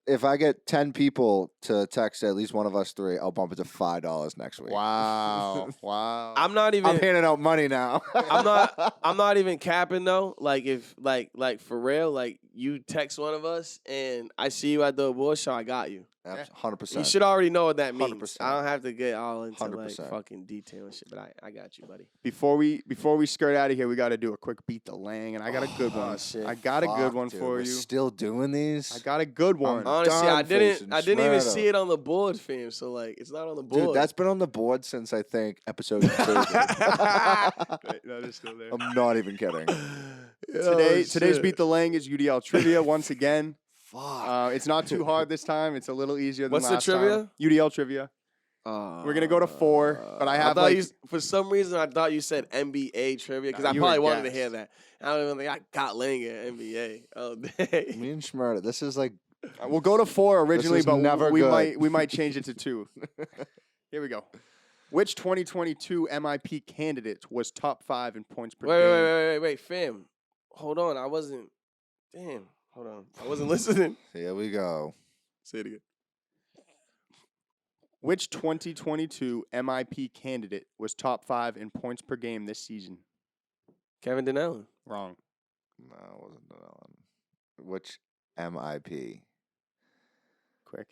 If I get 10 people to text at least one of us three, I'll bump it to $5 next week. Wow, wow. I'm not even. I'm handing out money now. I'm not even capping though. Like if like for real, like you text one of us and I see you at the award show, I got you. 100%. You should already know what that means. 100%. I don't have to get all into 100%. like fucking detail and shit, but I got you, buddy. Before we skirt out of here, we got to do a quick beat the Lang, and I got a good one. shit. I got a good Fuck, one dude, for we're you. Still doing these? I got a good one. Honestly, I done didn't facing even Shmurda. see it on the board, fam. So like, it's not on the board. Dude, that's been on the board since I think episode 2. Right, that is still there. I'm not even kidding. Today's beat the Lang is UDL trivia once again. Fuck. It's not too hard this time. It's a little easier than What's the last trivia? time. UDL trivia. We're gonna go to 4, but I have thought like you, for some reason I thought you said NBA trivia because I you probably were wanted to gassed. hear that. I don't even think I got Lang at NBA. Oh, dang. Me and Shmurda, this is like we'll go to 4 originally, is but never we good. might change it to 2. Here we go. Which 2022 MIP candidate was top 5 in points per game? Wait, fam. Hold on, I wasn't. Damn, hold on, I wasn't listening. here we go. Say it again. Which 2022 MIP candidate was top 5 in points per game this season? Kevin Dunellen. Wrong. No, it wasn't Dunellen. Which MIP? Quick.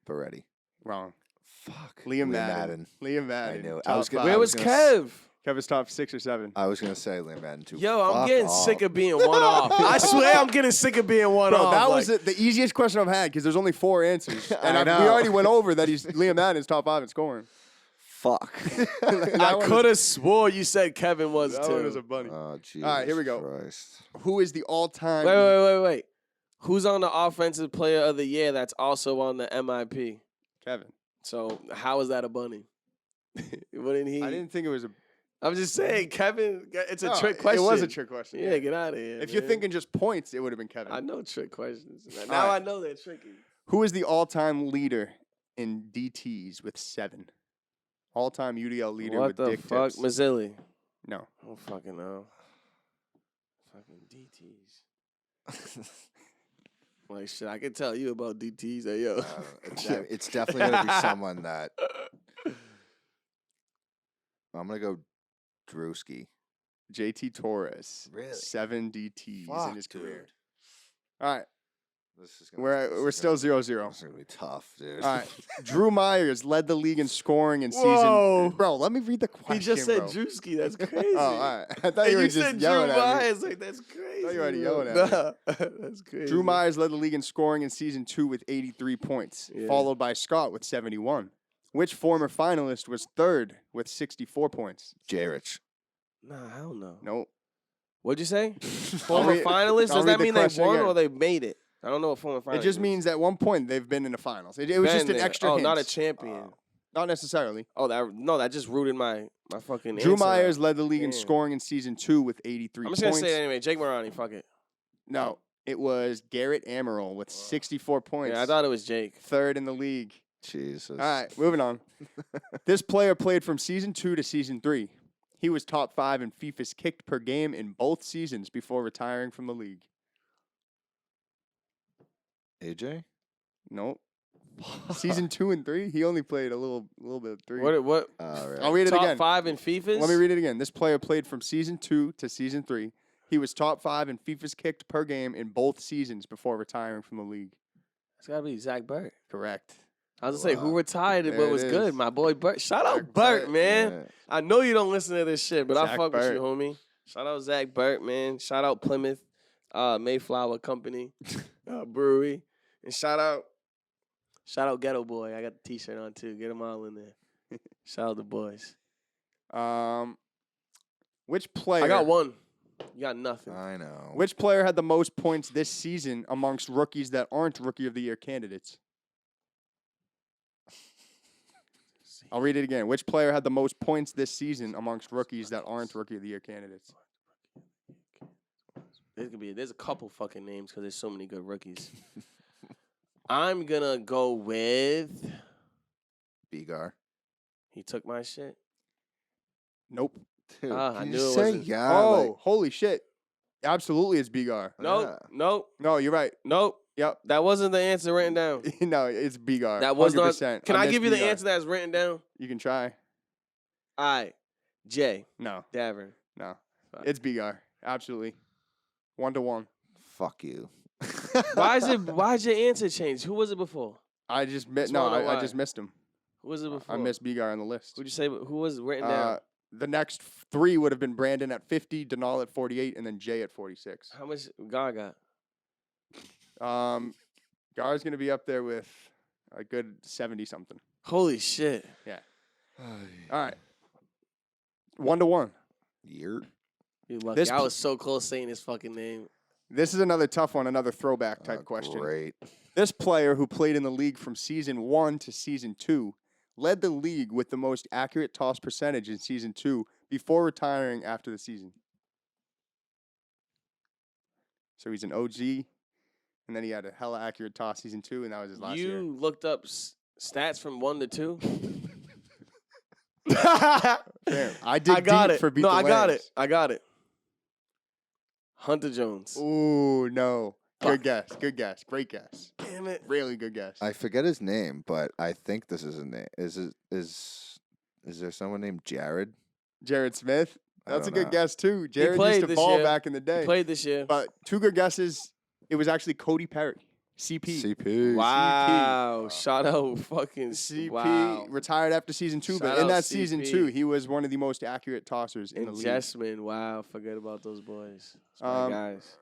Beretti. Wrong. Fuck. Liam Madden. Liam Madden. knew. Top I was gonna- 5. Where was gonna Kev? Kevin's top 6 or 7. I was gonna say Liam Madden too. Yo, I'm Fuck getting off. sick of being one off. I swear I'm getting sick of being one Bro, off. that like, was the easiest question I've had because there's only 4 answers. And I we know. already went over that he's Liam Madden's top 5 in scoring. Fuck. I could have swore you said Kevin was That too. one was a bunny. Oh, Jesus All right, here we go. Christ. Who is the all-time? Wait. Who's on the offensive player of the year that's also on the MIP? Kevin. So how is that a bunny? Wouldn't he? I didn't think it was a. I'm just saying, Kevin. It's a No, trick question. It was a trick question. Yeah, get out of here. If you're man. thinking just points, it would have been Kevin. I know trick questions. All Now right. I know they're tricky. Who is the all-time leader in DTs with 7? All-time UDL leader What with the dick fuck? tips. Mazzilli. No. I don't fucking know. Fucking DTs. Like, shit, I can tell you about DTs. Hey, yo. It's definitely going to be someone that. I'm going to go Drewski. JT Torres. Really? 7 DTs in his career. All right. We're still 0-0. This is going to be tough, dude. All right. Drew Myers led the league in scoring in Whoa. season. Bro, let me read the question. He just said bro. Drewski. That's crazy. Oh, all right. I thought you were just said yelling Drew at me. Myers. Like, that's crazy. I thought you were already yelling at me. That's crazy. Drew Myers led the league in scoring in season 2 with 83 points, followed by Scott with 71. Which former finalist was third with 64 points? J-Rich. Nah, hell no. Nope. What'd you say? Former finalist? I'll Does read that the mean they question won again. or they made it? I don't know what former finalist It just means at one point they've been in the finals. It was just an extra hint. not a champion. Not necessarily. That just rooted my fucking Drew answer Myers out. led the league in Damn. scoring in season 2 with 83 I'm just points. going to say it anyway. Jake Morani, fuck it. No, it was Garrett Amaral with 64 points. Yeah, I thought it was Jake. Third in the league. Jesus. All right, moving on. This player played from season 2 to season 3. He was top 5 in FIFA's kicked per game in both seasons before retiring from the league. AJ? Nope. Season 2 and 3, he only played a little bit of 3. What? Right. I'll read it Top again. 5 in FIFA's? Let me read it again. This player played from season 2 to season 3. He was top 5 in FIFA's kicked per game in both seasons before retiring from the league. It's got to be Zach Burt. Correct. I was going to say, who retired There but it was is. good? My boy Burt. Shout out Zach Burt, Burt, man. Yeah. I know you don't listen to this shit, but I Zach fuck with Burt. you, homie. Shout out Zach Burt, man. Shout out Plymouth Mayflower Company Brewery. And shout out Ghetto Boy. I got the T-shirt on, too. Get them all in there. Shout out the boys. Which player? I got one. You got nothing. I know. Which player had the most points this season amongst rookies that aren't Rookie of the Year candidates? I'll read it again. Which player had the most points this season amongst rookies that aren't Rookie of the Year candidates? There's a couple fucking names because there's so many good rookies. I'm going to go with... Begar. He took my shit. Nope. Dude, I can knew you it say wasn't- yeah? Oh, holy shit. Absolutely, it's Begar. Nope. Yeah. Nope. No, you're right. Nope. Yep. That wasn't the answer written down. No, it's Begar. That was not. 100%. Can I missed give you the Begar. answer that's written down? You can try. All right. Jay No, Davern. no. Fuck. It's Begar. Absolutely. 1-1. Fuck you. Why'd your answer change? Who was it before? I just Just missed. No, wanna know I why. just missed him. Who was it before? I missed Begar on the list. Who'd you say? Who was written down? The next 3 would have been Brandon at 50, Dunellen at 48, and then Jay at 46. How much Gar got? Gar's going to be up there with a good 70-something. Holy shit. All right. 1-1. Year. You lucky. This I pl- was so close saying his fucking name. This is another tough one, another throwback type question. Great. This player who played in the league from season 1 to season 2 led the league with the most accurate toss percentage in season 2 before retiring after the season. So he's an OG, and then he had a hella accurate toss season 2, and that was his last year. You looked up stats from 1 to 2? Fair. I dig got deep it. for Beat No, the I got Lambs. it. I got it. Hunter Jones. Ooh, no. Fuck. Good guess. Good guess. Great guess. Damn it. Really good guess. I forget his name, but I think this is a name. Is there someone named Jared? Jared Smith. I That's a don't good know. guess, too. Jared played used to this ball year. back in the day. Played this year. But 2 good guesses. It was actually Cody Perry. CP. CP. Wow. Shout out fucking CP Wow. retired after season 2, but Shout in out that season CP. 2, he was one of the most accurate tossers in the And league. Jessman. Wow. Forget about those boys. That's my guys.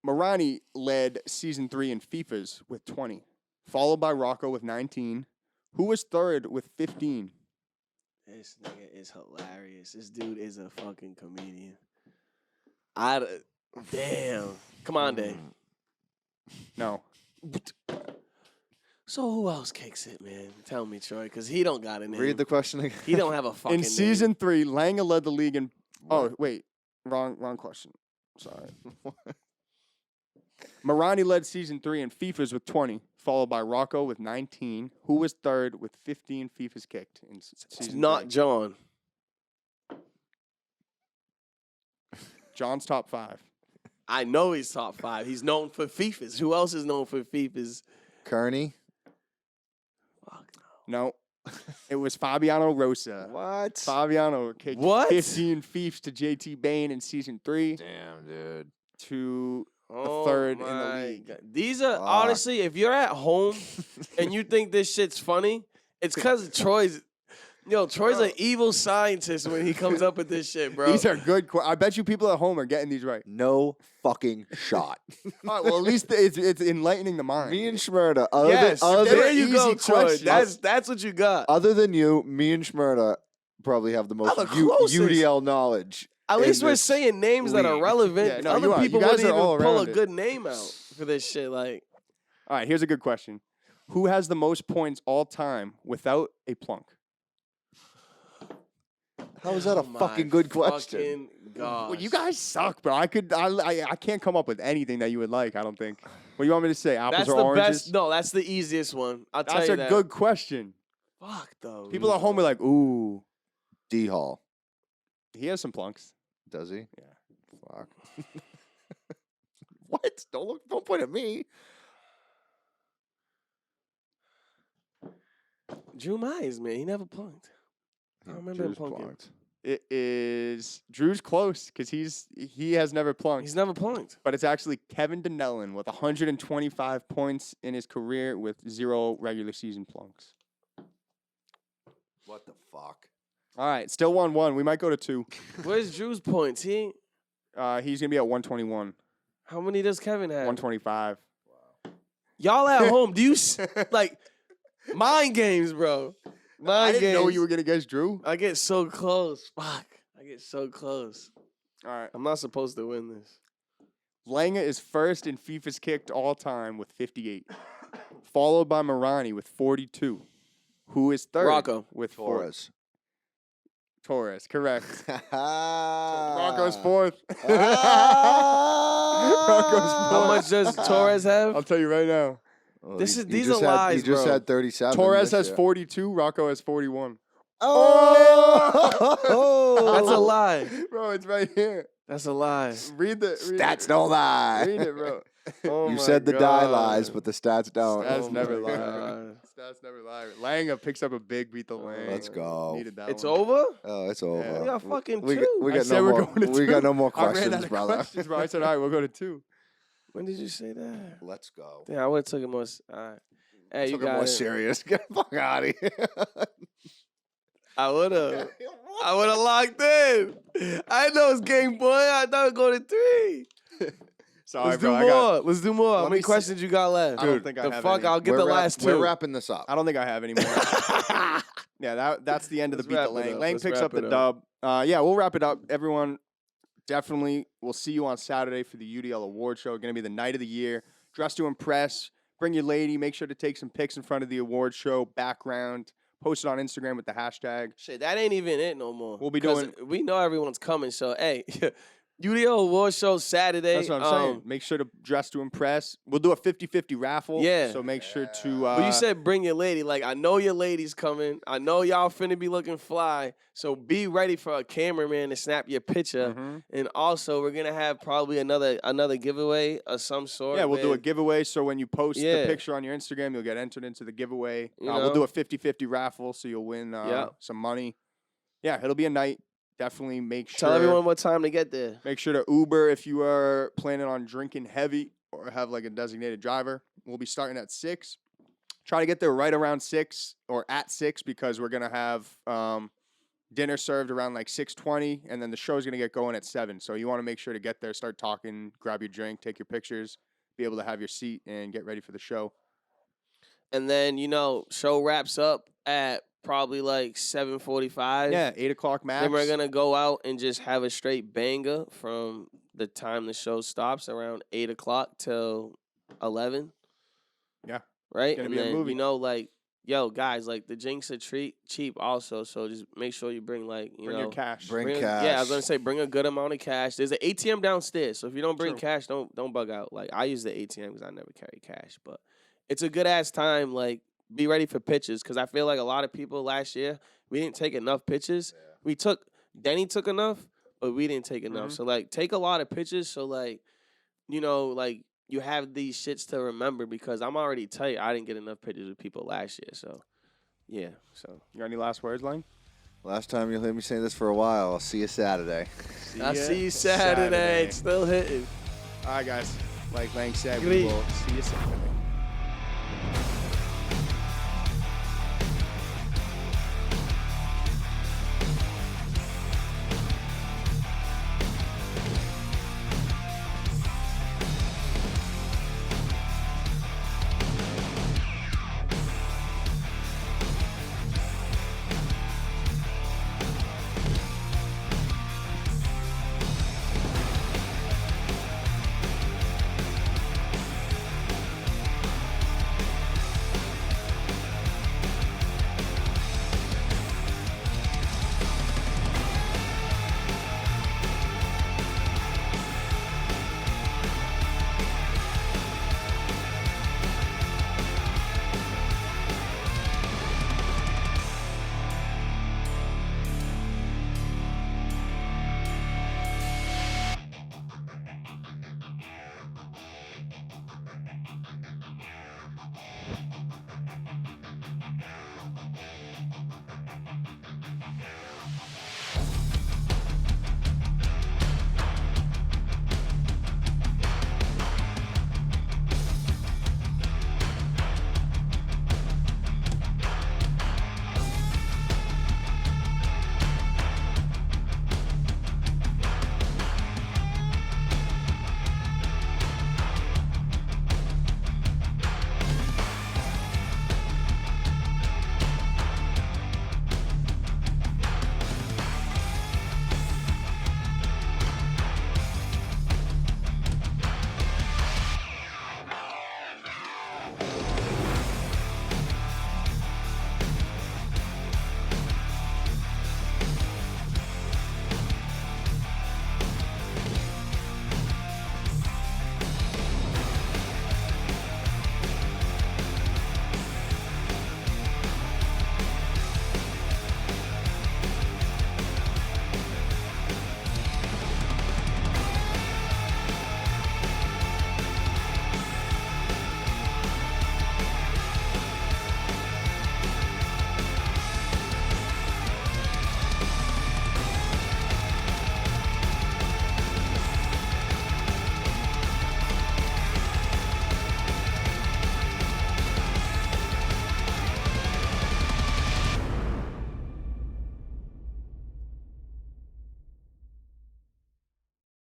Morani led season 3 in FIFA's with 20, followed by Rocco with 19, who was third with 15. This nigga is hilarious. This dude is a fucking comedian. Damn. Come on, Dave. No. So who else kicks it, man? Tell me, Troy, because he don't got a name. Read the question again. He don't have a fucking In name. season 3, Langa led the league in... Oh, wait. Wrong question. Sorry. Mahoney led season 3 in FIFAs with 20, followed by Rocco with 19, who was third with 15 FIFAs kicked in It's season not 3. John. John's top 5. I know he's top 5. He's known for FIFAs. Who else is known for FIFAs? Kearney. Fuck No. It was Fabiano Rosa. What? Fabiano kicked What? 15 FIFs to JT Bain in season 3 Damn, dude. to Oh third in the my league. God. These are, Fuck. honestly, if you're at home and you think this shit's funny, it's because Troy's an evil scientist when he comes up with this shit, bro. These are good. I bet you people at home are getting these right. No fucking shot. All right, well, at least it's enlightening the mind. Me and Shmurda. Yes, they were there you go, easy Troy. questions. That's what you got. Other than you, me and Shmurda probably have the most the closest. UDL knowledge. At in least we're this saying names that are league. relevant. Yeah, no, Other you are. people You guys wouldn't are all even pull a around it. good name out for this shit. Like, All right, here's a good question. Who has the most points all time without a plunk? How is that a oh my fucking good question? fucking gosh. Well, you guys suck, bro. I can't come up with anything that you would like. I don't think. What do you want me to say? Apples That's or the oranges? best. No, that's the easiest one. I'll tell That's you a that. good question. Fuck though. People at home are like, ooh, D Hall. he has some plunks. Does he? Yeah. Fuck. What? Don't point at me. Drew Myers, man, he never plunked. I don't remember him Drew's plunking. plunked. It is Drew's close because he has never plunked. He's never plunked. But it's actually Kevin Dunellen with 125 points in his career with 0 regular season plunks. What the fuck? All right, still 1-1. We might go to 2. Where's Drew's points? He's gonna be at 121, How many does Kevin have? 125. Y'all at home? Do you like mind games, bro? Mind I didn't games. know you were gonna guess Drew. I get so close. Fuck. I get so close. All right, I'm not supposed to win this. Langa is first in FIFA's kicked all time with 58, followed by Marani with 42. Who is third? Rocco. with Torres. Torres, correct. Rocco's Rocco's fourth. Ah! Rocco's How much does Torres have? I'll tell you right now. Oh, These he are just had- lies, He just bro. had 37. Torres this has year. 42. Rocco has 41. Oh! That's a lie. Bro, it's right here. That's a lie. Read the Stats don't lie. Read it, bro. Oh You my said the die God. lies, but the stats don't. Stats Oh never my lie. God. Stats never lie. Langa picks up a big beat the Lang. Let's go. Needed that It's one. over? Oh, it's over. Yeah. We got fucking We two. got, we I got said no we're more. going to We 2. got no more I ran out questions, of brother. questions, bro. I said, all right, we'll go to 2. When did you say that? Let's go. Damn, I would have took it more. All right. Hey, Took you it got more it. serious. Get the fuck out of here. I would have. I would have locked in. I know it's game boy. I thought it'd go to 3. Sorry, Let's bro. do I more. got, Let's do more. How Let many me see- questions you got left? I don't think I the have fuck? any. I'll get We're the wrap- last 2. We're wrapping this up. I don't think I have any more. Yeah, that's the end of the Let's beat the wrap it Lang. up. Lang Let's picks wrap up the it dub. Yeah, we'll wrap it up. Everyone, definitely, we'll see you on Saturday for the UDL Award Show. Going to be the night of the year. Dress to impress. Bring your lady. Make sure to take some pics in front of the award show background. Post it on Instagram with the hashtag. Shit, that ain't even it no more. We'll be 'Cause doing- We know everyone's coming, so hey, UDL Award Show Saturday. That's what I'm saying. Make sure to dress to impress. We'll do a 50-50 raffle. Yeah. So make sure to. But you said bring your lady. Like, I know your lady's coming. I know y'all finna be looking fly. So be ready for a cameraman to snap your picture. Mhm. And also, we're gonna have probably another giveaway of some sort. Yeah, we'll do a where- giveaway. So when you post Yeah. the picture on your Instagram, you'll get entered into the giveaway. You We'll do know? a 50-50 raffle, so you'll win Yeah. some money. Yeah, it'll be a night. Definitely make sure. Tell everyone what time to get there. Make sure to Uber if you are planning on drinking heavy or have like a designated driver. We'll be starting at 6. Try to get there right around 6 or at 6 because we're gonna have dinner served around like 6:20, and then the show's gonna get going at 7. So you want to make sure to get there, start talking, grab your drink, take your pictures, be able to have your seat, and get ready for the show. And then, show wraps up at probably like 7:45. Yeah, 8 o'clock max. Then we're gonna go out and just have a straight banger from the time the show stops around 8 o'clock till 11. Yeah. Right? gonna And be a then movie. yo, guys, like the drinks are cheap also. So just make sure you bring like Bring your cash. Bring cash. cash. Yeah, I was gonna say bring a good amount of cash. There's an ATM downstairs, so if you don't bring True. cash, don't bug out. Like I use the ATM because I never carry cash, but it's a good ass time. Like be ready for pitches because I feel like a lot of people last year we didn't take enough pitches. Yeah. Denny took enough, but we didn't take enough. So like take a lot of pitches. So like like you have these shits to remember because I'm already tight. I didn't get enough pitches with people last year, so. Yeah, so. You got any last words, Lang? Last time you'll hear me say this for a while. I'll see you Saturday. I'll see you Saturday. It's still hitting. All right, guys. Like Lang said, we Great. will see you Saturday.